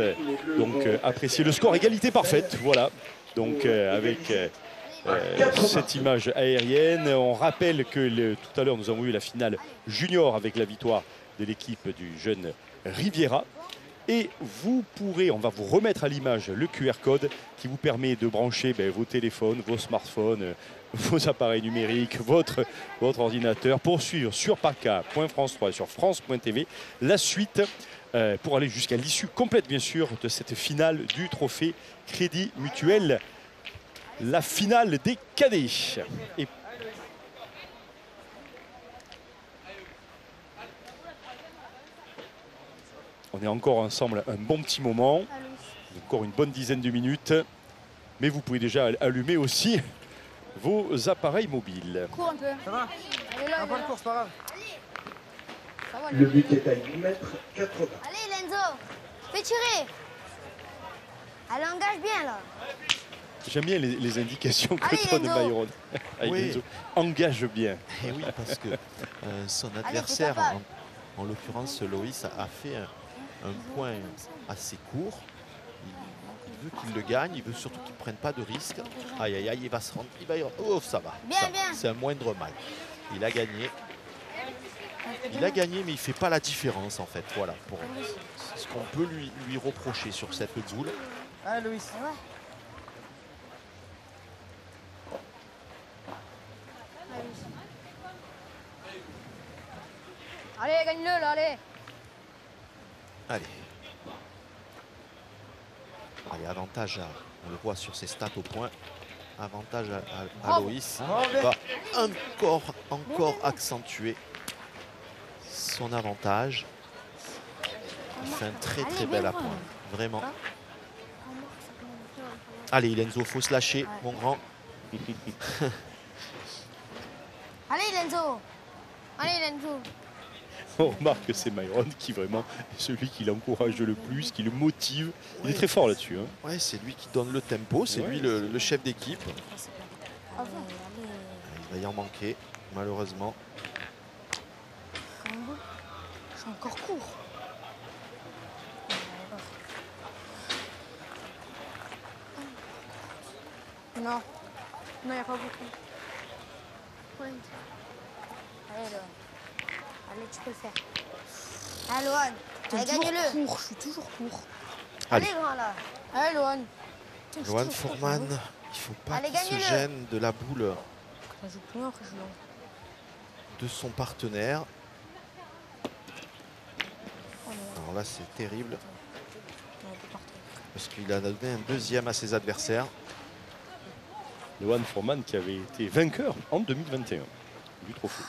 donc apprécier le score. Égalité parfaite, voilà. Donc avec cette image aérienne, on rappelle que tout à l'heure nous avons eu la finale junior avec la victoire de l'équipe du jeune Riviera. Et vous pourrez, on va vous remettre à l'image le QR code qui vous permet de brancher vos téléphones, vos smartphones, vos appareils numériques, votre ordinateur pour suivre sur parca.france 3 et sur france.tv la suite pour aller jusqu'à l'issue complète bien sûr de cette finale du trophée Crédit Mutuel, la finale des cadets. Et on est encore ensemble un bon petit moment, encore une bonne dizaine de minutes, mais vous pouvez déjà allumer aussi vos appareils mobiles. Cours un peu. Ça va? Allez, là, Un point de course, pas grave. Ça va, Le but est à 8 mètres 80. Allez, Lenzo. Fais tirer. Allez, engage bien, là. J'aime bien les indications que Allez, donne Enzo. Myron. Avec Oui. Enzo. Engage bien. Et oui, parce que son t'es adversaire, capable. en l'occurrence Loïs, a fait un point assez court. Il veut qu'il le gagne, il veut surtout qu'il ne prenne pas de risque. Aïe, aïe, aïe, il va se rendre. Oh, ça va. Bien, ça va. bien. C'est un moindre mal. Il a gagné. Il a gagné, mais il ne fait pas la différence, en fait. Voilà, pour ce qu'on peut lui reprocher sur cette boule. Allez, Loïs. Ouais. Allez, gagne-le, là, allez. Allez. Allez, avantage, on le voit sur ses stats au point. Avantage à Loïs. Il va encore accentuer son avantage. Il fait un très bel appoint. Vraiment. Allez, Lenzo, faut se lâcher, mon grand. Allez, Lenzo. Allez, Lenzo. On remarque que c'est Myron qui vraiment est celui qui l'encourage le plus, qui le motive. Il est très fort là-dessus. Hein. Ouais, c'est lui qui donne le tempo, c'est Ouais. lui le chef d'équipe. Allez, Il va y en manquer, malheureusement. Je suis encore court. Non. Non, il n'y a pas beaucoup. Allez, Loan. Allez, tu peux le faire. Allez, Loan. Allez, gagne-le. Court, je suis toujours court. Allez. Allez, grand, là. Allez, Loan. Johan Fourman, il ne faut pas Allez, qu'il se gagnez-le. gêne de la boule Je joue plus loin, après je joue loin. de son partenaire. Alors là, c'est terrible parce qu'il a donné un deuxième à ses adversaires. Johan Fourman qui avait été vainqueur en 2021 du trophée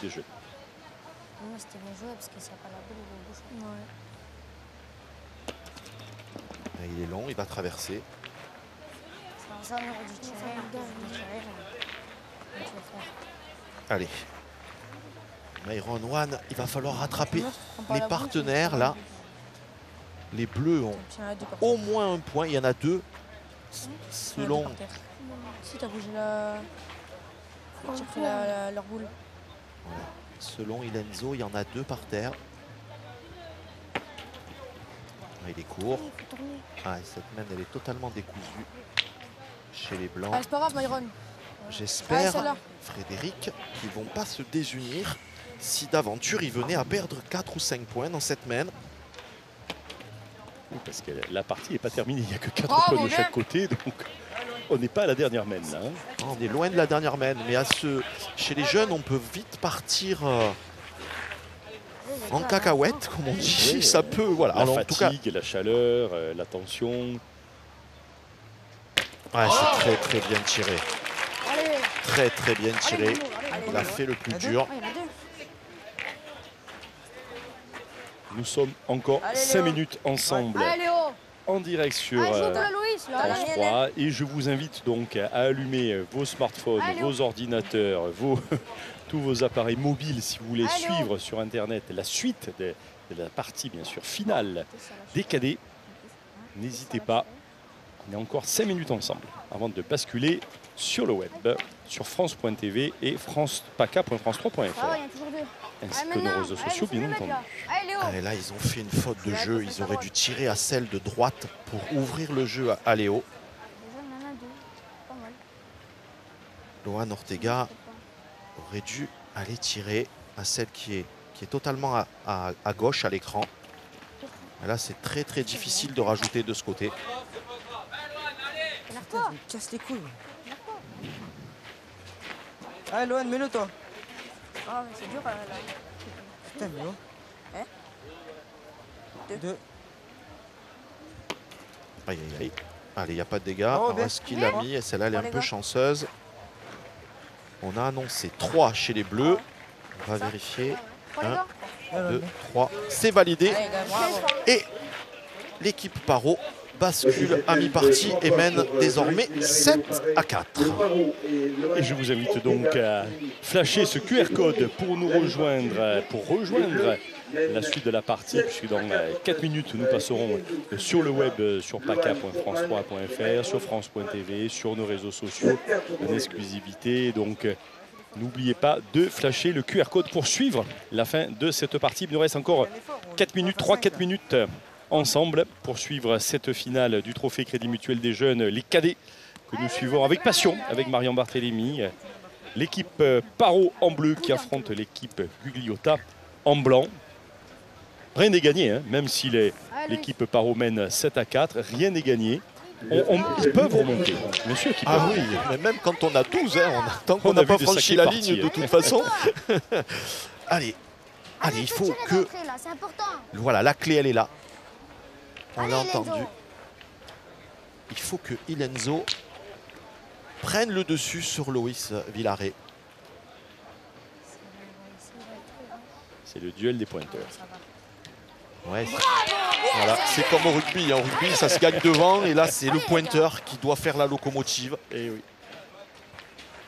des jeunes. Moi, c'était bien joué parce que s'il n'y a pas la boule, il est bouchon. Ouais. Et il est long, il va traverser. Ça, on aurait dû tirer. Tu vas faire. Allez. Myron One, il va falloir rattraper Non, je prends pas les la boule, partenaires je là. Les Bleus ont Tiens, là, deux par au moins un point, il y en a deux. terre. Selon, Deux par terre. Si, t'as bougé la. J'ai pris leur boule. selon Ilenzo, il y en a deux par terre. Il est court. Ah, et cette main, elle est totalement décousue. chez les Blancs. Ah, c'est pas grave, Myron. J'espère, celle-là. Frédéric, qu'ils ne vont pas se désunir si d'aventure ils venaient à perdre 4 ou 5 points dans cette main. Oui, parce que la partie n'est pas terminée, il n'y a que 4 Oh, points mon de Dieu. chaque côté, donc on n'est pas à la dernière main là. Hein. On est loin de la dernière main, mais chez les jeunes, on peut vite partir en cacahuète, comme on dit. Oui, ça peut, voilà. La Alors, en tout cas, fatigue, la chaleur, la tension. ouais, c'est très très bien tiré. Allez. Très très bien tiré. Allez, Il a fait le plus dur. Oh, il y en a deux. Nous sommes encore Allez, 5 Léo. minutes ensemble Allez, Léo. en direct sur Allez, joue pour la Loïs, là. France 3 et je vous invite donc à allumer vos smartphones, Allez, vos ordinateurs, tous vos appareils mobiles si vous voulez Allez, suivre sur internet la suite de la partie bien sûr finale des cadets. N'hésitez pas, on est encore 5 minutes ensemble avant de basculer sur le web, sur France.tv et paca.france3.fr Ah ouais, il y en a toujours deux. ainsi que nos réseaux sociaux bien entendu. Allez, Léo. Et là, ils ont fait une faute de jeu. Ils auraient dû tirer à celle de droite pour ouvrir le jeu à Léo. Déjà, il y en a deux. Pas mal. Loan Ortega aurait dû aller tirer à celle qui est totalement à gauche à l'écran. Et là, c'est très très difficile de rajouter de ce côté. Putain, il me casse les couilles. Allez, Loan, mets-le toi. Ah, mais c'est dur, là. Putain, Léo. Hein? Deux. Aïe, aïe, aïe. Allez, il n'y a pas de dégâts. Oh, Alors, bien. est-ce qu'il a mis? Et celle-là, elle est Oh, un les peu gars. chanceuse. On a annoncé 3 chez les Bleus. On va vérifier. Prends les 1, gars. 2, 3. C'est validé. Allez, gars, bravo. Et l'équipe Paro bascule à mi-partie et mène désormais 7-4. Et je vous invite donc à flasher ce QR code pour nous rejoindre, la suite de la partie, puisque dans 4 minutes, nous passerons sur le web, sur paca.france3.fr, sur France.tv, sur nos réseaux sociaux, en exclusivité. Donc, n'oubliez pas de flasher le QR code pour suivre la fin de cette partie. Il nous reste encore 4 minutes, 3-4 minutes ensemble pour suivre cette finale du Trophée Crédit Mutuel des Jeunes, les cadets, que nous suivons avec passion, avec Marion Barthélémy. L'équipe Paro en bleu qui affronte l'équipe Gugliotta en blanc. Rien n'est gagné, hein, même si l'équipe Paro mène 7-4, rien n'est gagné. Ils peuvent remonter, bien sûr qu'ils peuvent. Ah oui, mais même quand on a 12, hein, tant qu'on On n'a a pas vu de franchi sacrées la parties, ligne de hein. toute façon. Allez, il faut tirer que... d'entrée, là, c'est important. Voilà, la clé, elle est là. On l'a Allez, Lenzo. entendu. Il faut que Ilenzo prenne le dessus sur Loïs Villaret. C'est le duel des pointeurs. Ouais, voilà, c'est comme au rugby. En rugby, ça se gagne devant. Et là, c'est le pointeur qui doit faire la locomotive. Et oui.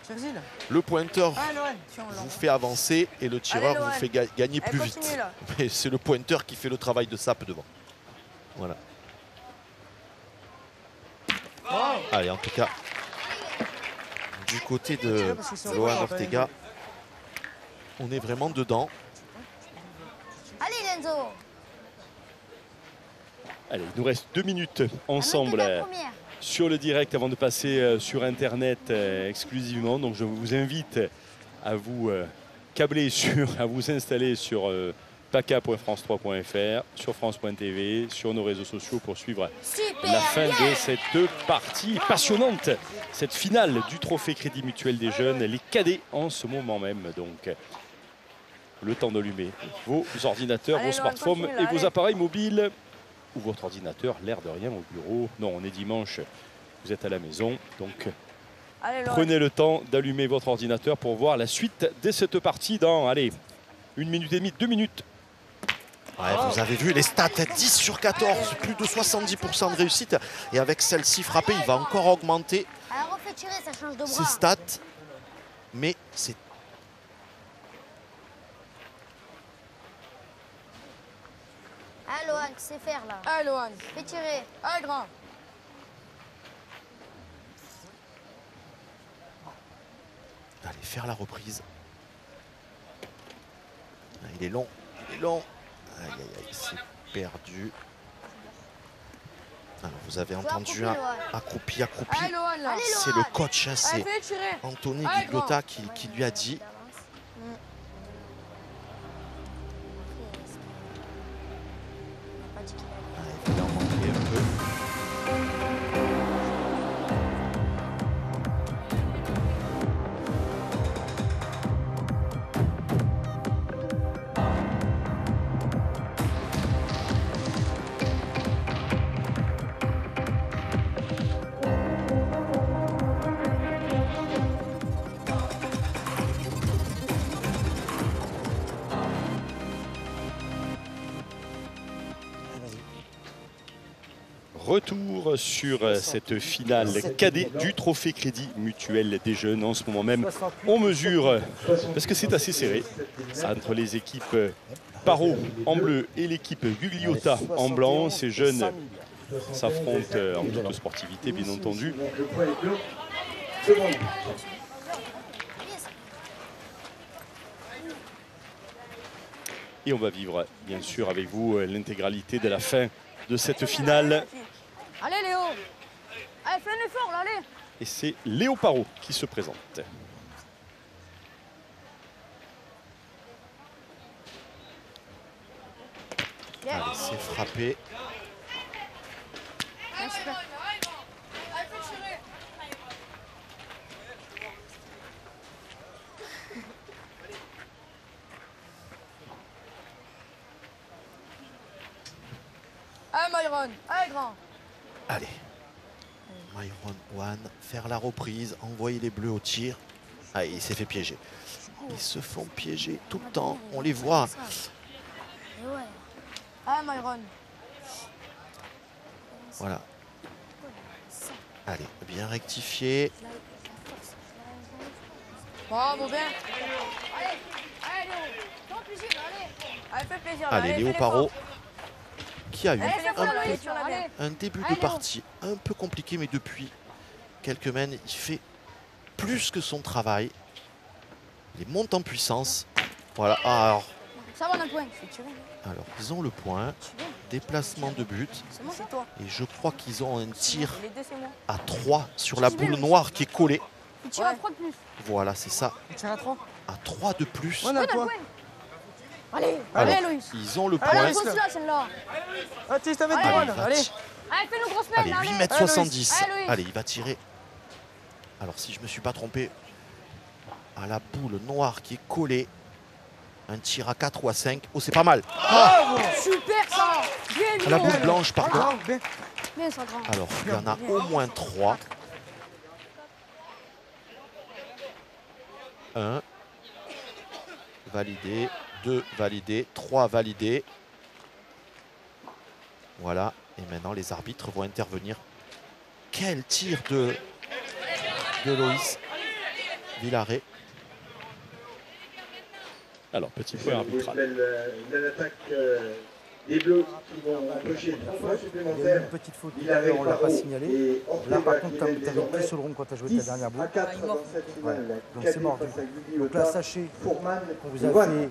Chelsea, là. Le pointeur Ah, Loan. vous fait avancer et le tireur Allez, vous Loan. fait gagner Elle plus continue, vite. là. Mais c'est le pointeur qui fait le travail de sape devant. Voilà. Allez, en tout cas, du côté de Loan Ortega, on est vraiment dedans. Allez, Lenzo. Allez, il nous reste 2 minutes ensemble La première. sur le direct avant de passer sur Internet exclusivement. Donc je vous invite à vous câbler à vous installer sur paca.france3.fr, sur France.tv, sur nos réseaux sociaux pour suivre Super. la fin bien. de cette partie passionnante, cette finale du Trophée Crédit Mutuel des Jeunes, les cadets en ce moment même. Donc, le temps d'allumer vos ordinateurs, Allez, vos Loan, smartphones continue, et là, vos allez. appareils mobiles ou votre ordinateur, l'air de rien au bureau. Non, on est dimanche, vous êtes à la maison, donc Allez, Loan. prenez le temps d'allumer votre ordinateur pour voir la suite de cette partie dans, allez, 1 minute et demie, 2 minutes. Ouais, vous avez vu les stats, 10 sur 14, plus de 70% de réussite. Et avec celle-ci frappée, il va encore augmenter Alors, refais tirer, ça change de ses bras. stats. Mais c'est... Ah, Loan, tu sais faire, là. Allez, Loan. Fais tirer. Allez, grand. Allez, faire la reprise. Ah, il est long, il est long. Aïe, aïe, aïe, c'est perdu. Alors, vous avez entendu un accroupi. Allez, Lohan, là. C'est le coach, hein, c'est Allez, fais tirer. Anthony Allez, Guigliotta qui lui a dit. Il va en manquer un peu. Retour sur cette finale cadet du Trophée Crédit Mutuel des Jeunes. En ce moment même, on mesure, parce que c'est assez serré, entre les équipes Paro en bleu et l'équipe Guigliotta en blanc. Ces jeunes s'affrontent en toute sportivité, bien entendu. Le point est clos. Seconde. Et on va vivre, bien sûr, avec vous l'intégralité de la fin de cette finale. Allez, Léo. Allez, fais un effort, là, allez. Et c'est Léo Paro qui se présente. Allez, c'est frappé. Ouais, super. Allez, Myron. Allez, grand. Allez. Myron One, faire la reprise, envoyer les bleus au tir. Ah, il s'est fait piéger. Ils se font piéger tout le temps, on les voit. Allez, Myron. Voilà. Allez, bien rectifié. Bravo, bien. Allez, allez, Léo. Fais plaisir, allez. Allez, fais plaisir. là, Allez, Léo fais Paro, l'effort. qui a eu Allez, fais l'effort, Loïs, tu l'as bien. un début de Allez, Léo. partie un peu compliqué, mais depuis quelques semaines, il fait plus que son travail. Il monte en puissance. Voilà. Ah, Ça va, on a un point. Faut tirer. alors, ils ont le point. Déplacement de but. C'est moi, c'est toi. Et je crois qu'ils ont un tir Les deux, c'est moi. à 3 sur la boule noire qui est collée. Tu tires à 3 de plus. Voilà, c'est ça. Il tire à 3. À 3 de plus. On a quoi? Allez, Alors, allez, Loïs. ils ont le Allez, point. on pose là, celle-là. Ah, tu t'avais Allez, dit Allez, one. va Allez. ti- Allez, fais-nous grosse Allez, pelle, 8 allez. mètres Allez, 70. Allez, Loïs. Allez, il va tirer. Alors, si je me suis pas trompé, à la boule noire qui est collée, un tir à 4 ou à 5. Oh, c'est pas mal. Super, ça. Bien, À la bien. boule blanche, pardon. Ah, bien. Bien, ça, grand. Alors, il y en a au moins 3. 1. Validé. 2 validé. 3 validé. Voilà. Et maintenant, les arbitres vont intervenir. Quel tir de Loïs Villaret. Alors, petit point arbitral. Belle attaque des Bleus qui vont empocher 3 points Il y a eu supplémentaires. une petite faute, Il avait on ne l'a pas Paro signalé. et Ortega Là, par contre, qui tu mène avais désormais pris sur le rond quand tu as joué ta 10 dernière à boule. 4 dans cette finale. Donc Cadet c'est mordu. face à Guigui Donc là, Lotta, sachez Fourman, qu'on vous a Lohan. fait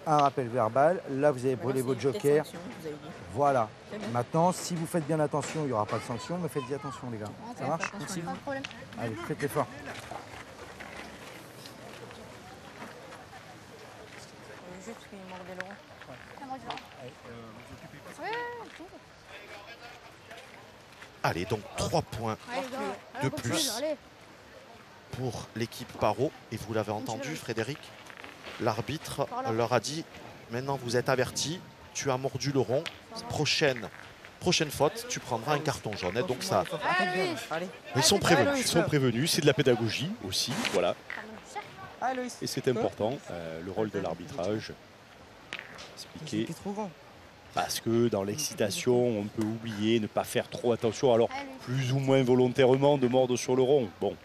un rappel verbal. Là, vous avez brûlé votre joker. Voilà. Maintenant, si vous faites bien attention, il n'y aura pas de sanction, mais faites-y attention, les gars. Ça marche? Pas de problème. Allez, faites l'effort. Juste qu'il mordait le rond. Allez, donc 3 points Allez, gars. de on continue, plus. allez. pour l'équipe Paro. Et vous l'avez entendu, Frédéric, l'arbitre leur a dit, maintenant vous êtes avertis, tu as mordu le rond, prochaine faute, tu prendras un carton jaune. Et donc ça, Allez, Loïs. Allez. ils sont prévenus. Ils sont prévenus, c'est de la pédagogie aussi, voilà. Allez, Loïs. Et c'est important, le rôle de l'arbitrage. Expliquer, T'es trop grand. parce que dans l'excitation, on peut oublier, ne pas faire trop attention, alors plus ou moins volontairement de mordre sur le rond. Bon,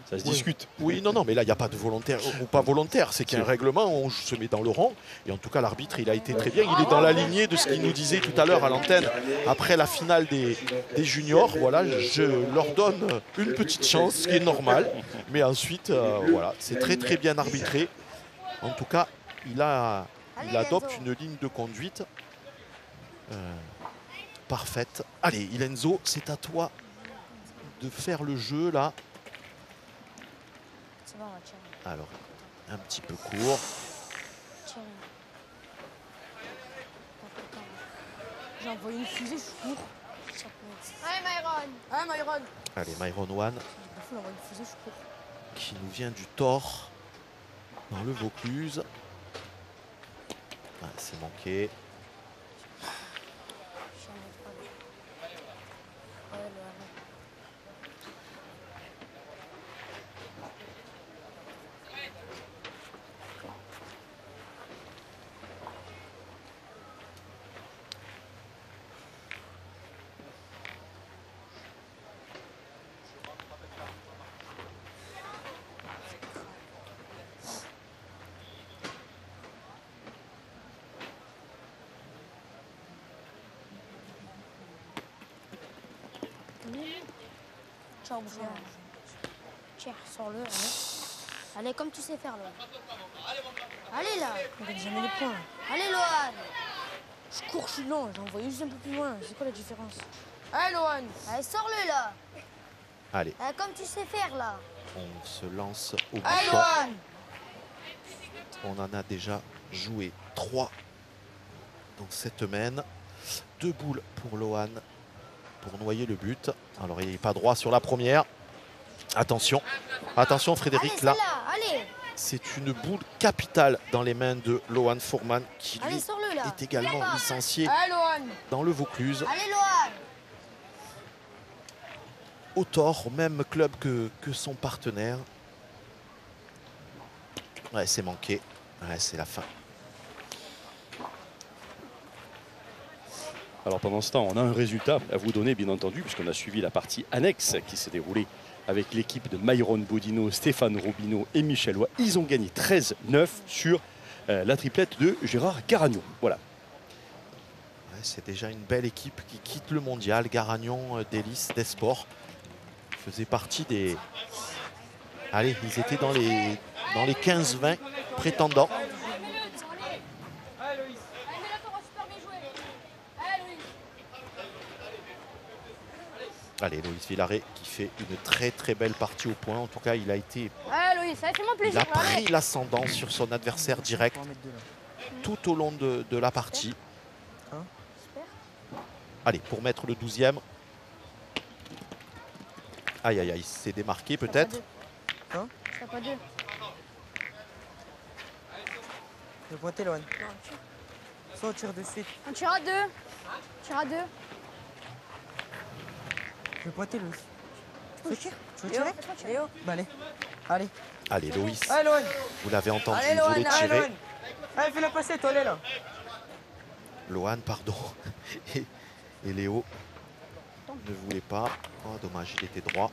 ça se discute. oui, non, mais là, il n'y a pas de volontaire ou pas volontaire. C'est qu'il y a un règlement, on se met dans le rang. Et en tout cas, l'arbitre, il a été très bien. Il est dans la lignée de ce qu'il nous disait tout à l'heure à l'antenne. Après la finale des juniors, voilà, je leur donne une petite chance, ce qui est normal. Mais ensuite, voilà, c'est très très bien arbitré. En tout cas, il adopte une ligne de conduite parfaite. Allez, Ilenzo, c'est à toi de faire le jeu là. C'est bon, on va tirer. Alors, un petit peu court. Tirer. J'ai envoyé une fusée, je cours. Allez, Myron. Allez, Myron. Allez, Myron One Il faut envoyer une fusée, je cours. qui nous vient du Thor dans le Vaucluse. Ah, c'est manqué. Ciao, tiens. Tiens, sors-le. Allez. Allez, comme tu sais faire, Loan. Allez, là. On gagne jamais les points. Allez, Loan. Je cours, je suis lent. J'ai envoyé juste un peu plus loin. C'est quoi la différence? Allez, Loan. Allez, sors-le, là. Allez, Allez, comme tu sais faire, là. on se lance au Allez, bouchon. Loan. On en a déjà joué 3 dans cette main. 2 boules pour Loan pour noyer le but. Alors il n'est pas droit sur la première. Attention, attention Frédéric, Allez, là celle-là. Allez. c'est une boule capitale dans les mains de Loan Fourman qui Allez, lui sors-le, là. est également Là-bas. licencié Allez, Loan. dans le Vaucluse. Allez, Loan. Au Thor, au même club que son partenaire. Ouais, c'est manqué. Ouais, c'est la fin. Alors pendant ce temps, on a un résultat à vous donner, bien entendu, puisqu'on a suivi la partie annexe qui s'est déroulée avec l'équipe de Myron Bodino, Stéphane Robineau et Michel Roy. Ils ont gagné 13-9 sur la triplette de Gérard Garagnon. Voilà. Ouais, c'est déjà une belle équipe qui quitte le mondial. Garagnon, Délices, Desports faisait partie des... Allez, ils étaient dans les 15-20 prétendants. Allez, Loïs Villaret qui fait une très très belle partie au point. En tout cas, il a Allez, ça fait mon plaisir. il a pris l'ascendant sur son adversaire direct On va en mettre 2 là. tout au long de la partie. Hein? Allez, pour mettre le 12e. Aïe, aïe, aïe, il s'est démarqué peut-être. Hein? Ça pas deux. Je vais pointer, Loan. Soit on tire de suite. On tire à deux. Tire à deux. Je vais pointer, Loïs. Tu veux tirer? Tu veux tirer? Léo. Bah, allez. Allez. Allez, Loïs, Allez, Loan. vous l'avez entendu, Allez, il Loan. voulait Allez, tirer. Loan. Allez, fais-le passer, toi, allez, là. Loan, pardon. Et Léo ne voulait pas. Oh, dommage, il était droit.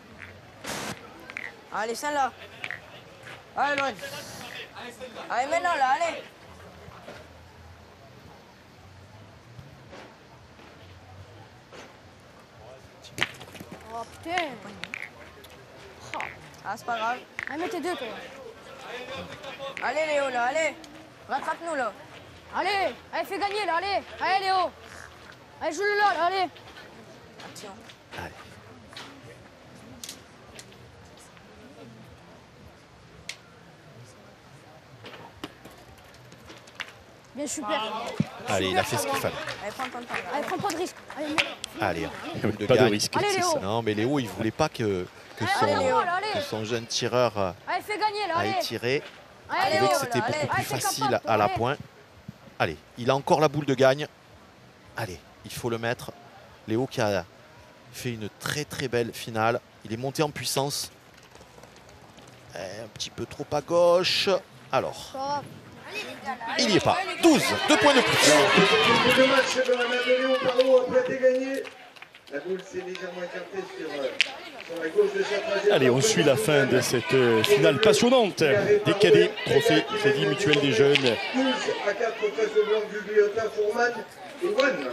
Allez, celle-là. Allez, Loan. Allez, maintenant, là, allez. Oh putain. Ah, c'est pas grave. Allez, mettez deux, toi. Allez, Léo, là, allez. Rattrape-nous, là. Allez, allez, fais gagner, là, allez. Allez, Léo. Allez, joue-le là, là, allez. Attention. Allez. Bien, super. Allez, il a fait ce qu'il fallait. Allez, prends ton temps, là. Allez, prends pas de risque. Allez, Allez, boule de Pas de gagne. risque. Allez, c'est Léo. ça. Non, mais Léo, il voulait pas que Allez, Léo, là, allez. son jeune tireur Allez, fais gagner, là, aille allez. tirer. Allez, Il trouvait Léo, que c'était là, allez. beaucoup plus Allez, fais facile campagne, toi, à la allez. pointe. Allez, il a encore la boule de gagne. Allez, il faut le mettre. Léo qui a fait une très très belle finale. Il est monté en puissance. Un petit peu trop à gauche. Alors, il n'y est pas. 12, 2 points de plus. Le match de la main de Léo Parot a été gagné. La boule s'est légèrement écartée sur la gauche de sa trajectoire. Allez, on suit la fin de cette finale passionnante des cadets, trophée Crédit Mutuel des Jeunes. 12 à 4 face au blanc du Gliota, Fourman et One.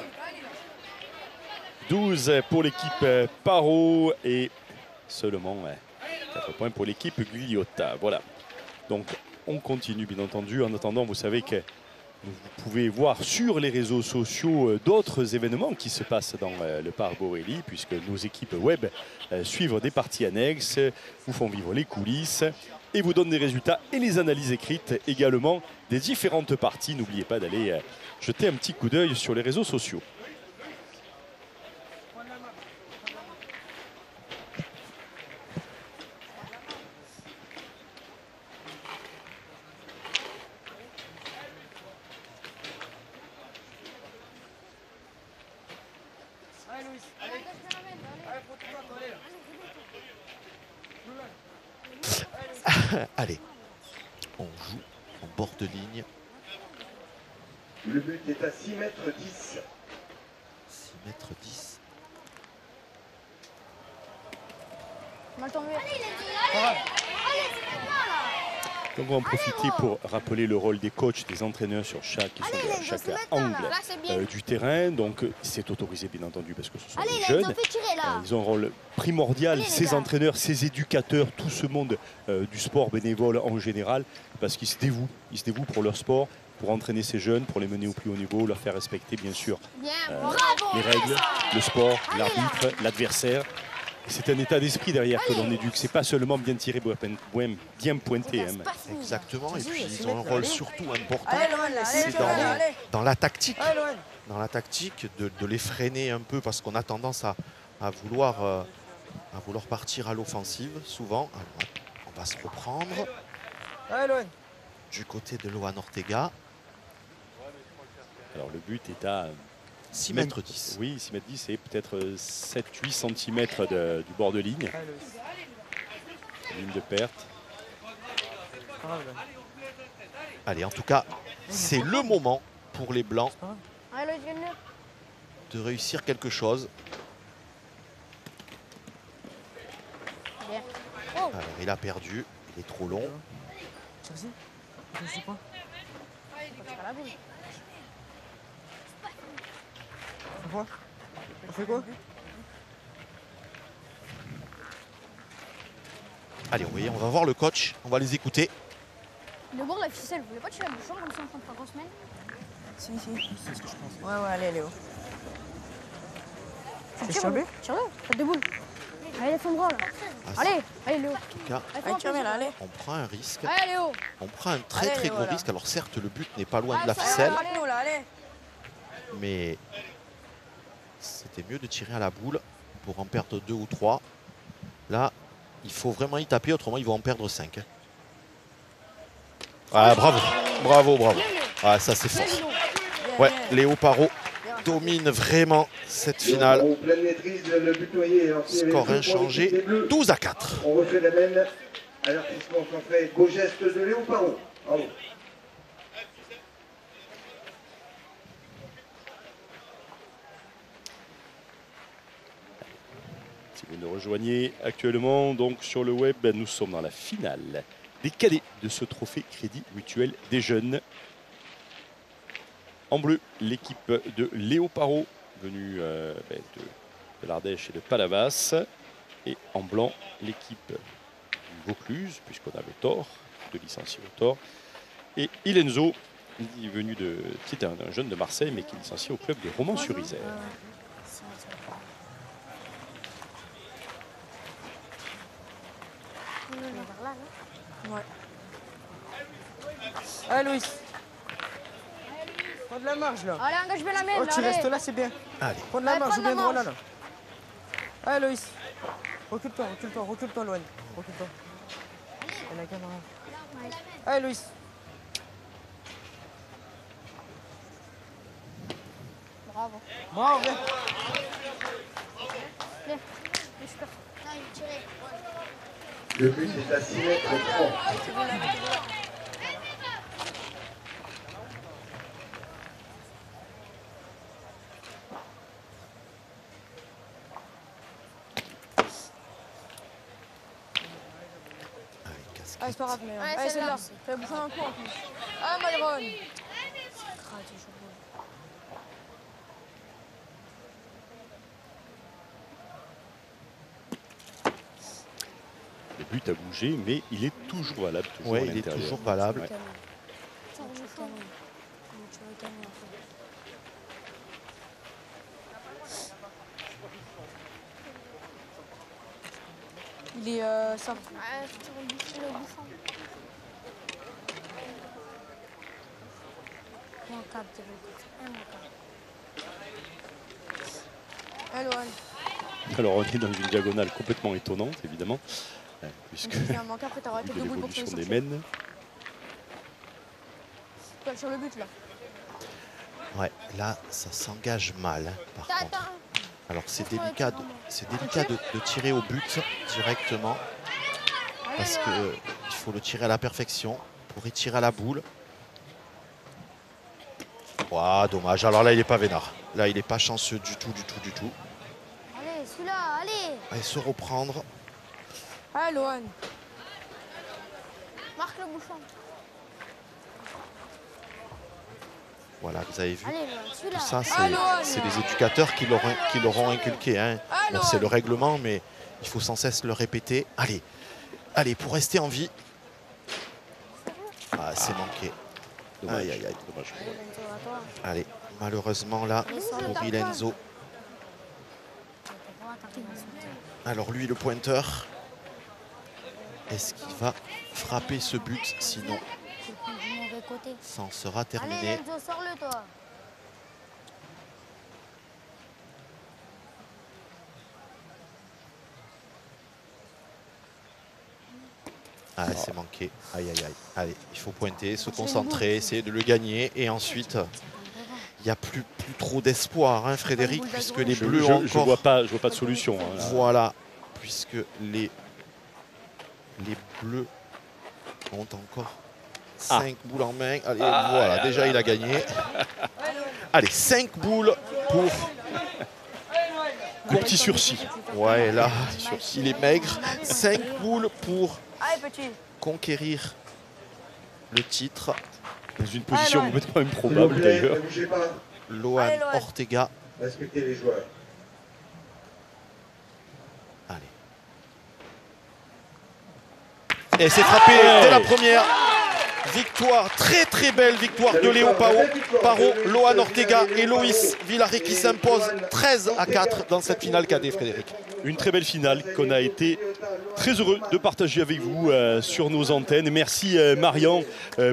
12 pour l'équipe Parot et seulement 4 points pour l'équipe Gliota. Voilà. Donc on continue bien entendu. En attendant, vous savez que Vous pouvez voir sur les réseaux sociaux d'autres événements qui se passent dans le parc Borelli, puisque nos équipes web suivent des parties annexes, vous font vivre les coulisses et vous donnent des résultats et les analyses écrites également des différentes parties. N'oubliez pas d'aller jeter un petit coup d'œil sur les réseaux sociaux. Allez, on joue en bord de ligne. Le but est à 6 mètres 10. 6 mètres 10. Mal tombé. Donc on va en profiter pour rappeler le rôle des coachs, des entraîneurs sur chaque angle du terrain. Donc c'est autorisé bien entendu parce que ce sont des jeunes. Ils ont un rôle primordial, ces entraîneurs, ces éducateurs, tout ce monde du sport bénévole en général, parce qu'ils se dévouent pour leur sport, pour entraîner ces jeunes, pour les mener au plus haut niveau, leur faire respecter bien sûr les règles, le sport, l'arbitre, l'adversaire. C'est un état d'esprit derrière que l'on éduque. C'est pas seulement bien tiré, bien pointé. Hein. Exactement. Et puis ils ont un rôle surtout important. C'est dans la tactique. Dans la tactique, de les freiner un peu parce qu'on a tendance à vouloir partir à l'offensive souvent. Alors, on va se reprendre. Du côté de Loan Ortega. Alors le but est à 6 mètres 10. Oui, 6 mètres 10 et peut-être 7-8 cm du bord de ligne. Ligne de perte. Allez, en tout cas, c'est le moment pour les Blancs de réussir quelque chose. Alors, il a perdu, il est trop long. On fait quoi? Allez, on va voir le coach, on va les écouter. Le bord de la ficelle, vous voulez pas tirer la bouchon comme ça en train de faire grosse semaine? Si, c'est ce que je pense. Ouais, allez, Léo. Tire-le, faites des boules. Allez, fais-moi là. Allez, Léo. En tout cas, Allez. on prend un risque. Allez, Léo. On prend un très gros risque. Alors certes, le but n'est pas loin de la ça ficelle, Allez. mais c'était mieux de tirer à la boule pour en perdre 2 ou 3. Là, il faut vraiment y taper, autrement ils vont en perdre 5. Ah, bravo. Ah, ça c'est fort. Ouais, Léo Parot domine vraiment cette finale. Score inchangé, 12-4. On refait la même. Avertissement sans fait. Beau geste de Léo Parot. Bravo. Si vous nous rejoignez actuellement donc sur le web, nous sommes dans la finale des cadets de ce trophée Crédit Mutuel des jeunes. En bleu, l'équipe de Léo Parot, venue de l'Ardèche et de Palavas. Et en blanc, l'équipe du Vaucluse, puisqu'on a le Thor, de licencié au Thor. Et Ilenzo, qui est un jeune de Marseille, mais qui est licencié au club de Romans-sur-Isère. Ouais. Allez, Louis. Prends de la marge là. Allez, engage bien la main. Oh, tu restes là, c'est bien. Allez. Prends de la marge, prends ou de la bien droit là. marge. Allez, Loïs. Recule-toi, Loan. Recule-toi. Elle a qu'un arrière. Allez, Loïs. Bravo, bien. Super. Le but est à 6 mètres 30. Ah, c'est pas grave, mais. Ouais, Allez, c'est là. là. Fais bouger un coup en plus. Ah, Myron. Le but a bougé, mais il est toujours valable. Ouais, il est toujours valable. gagner un peu. Il est simple. Ouais, je tire le bouchon. Immanquable de l'autre. Immanquable. Loan. Alors on est dans une diagonale complètement étonnante, évidemment, puisque Tu fais un manque, après t'auras que deux boules pour te les l'évolution des sortir. mènes. Toi, sur le but là. Ouais, là, ça s'engage mal, hein, par contre. Attends. Alors, c'est délicat, de tirer au but directement. Parce qu'il faut le tirer à la perfection pour y tirer à la boule. Ouah, dommage. Alors là, il n'est pas vénard. Là, il n'est pas chanceux du tout. Allez, celui-là, allez. Allez, se reprendre. Ah, Loan. Marque le bouchon. Voilà, vous avez vu. Allez, celui-là. Tout ça, Allô, c'est les éducateurs qui l'auront inculqué. Hein. Bon, c'est le règlement, mais il faut sans cesse le répéter. Allez, pour rester en vie. Ah, c'est manqué. Dommage. Aïe. Dommage. Allez, Lenzo, à toi. Allez, malheureusement, là, pour Lenzo. Alors lui, le pointeur, est-ce qu'il va frapper ce but? Sinon, Tu le prends du mauvais côté. ça en sera terminé. Allez, Lenzo, sors-le, toi. Ah, c'est manqué. Aïe. Allez, il faut pointer, se concentrer, essayer de le gagner. Et ensuite, il n'y a plus trop d'espoir, hein, Frédéric, puisque les Bleus ont Je vois pas de solution. Hein, là. Voilà, puisque les Bleus ont encore 5 boules en main. Allez, voilà, déjà il a gagné. Allez, 5 boules pour... Le petit sursis. Ouais, là, il est maigre. 5 boules pour Allez, petit. conquérir le titre. Dans une position Loan. complètement S'il vous improbable plaît, d'ailleurs. ne bougez pas. Loan Allez, Loan. Ortega. Respectez les joueurs. Allez. Et c'est frappé dès la première. Victoire, très belle victoire de Léo Paro, Loan Ortega et Loïs Villaret qui s'imposent 13-4 dans cette finale cadet, Frédéric. Une très belle finale qu'on a été très heureux de partager avec vous sur nos antennes. Merci Marian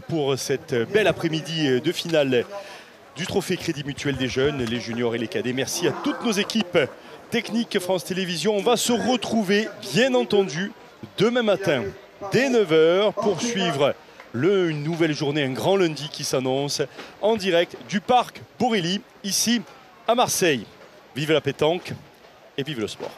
pour cette belle après-midi de finale du Trophée Crédit Mutuel des jeunes, les juniors et les cadets. Merci à toutes nos équipes techniques France Télévisions. On va se retrouver bien entendu demain matin dès 9 h pour suivre une nouvelle journée, un grand lundi qui s'annonce en direct du parc Borély, ici à Marseille. Vive la pétanque et vive le sport.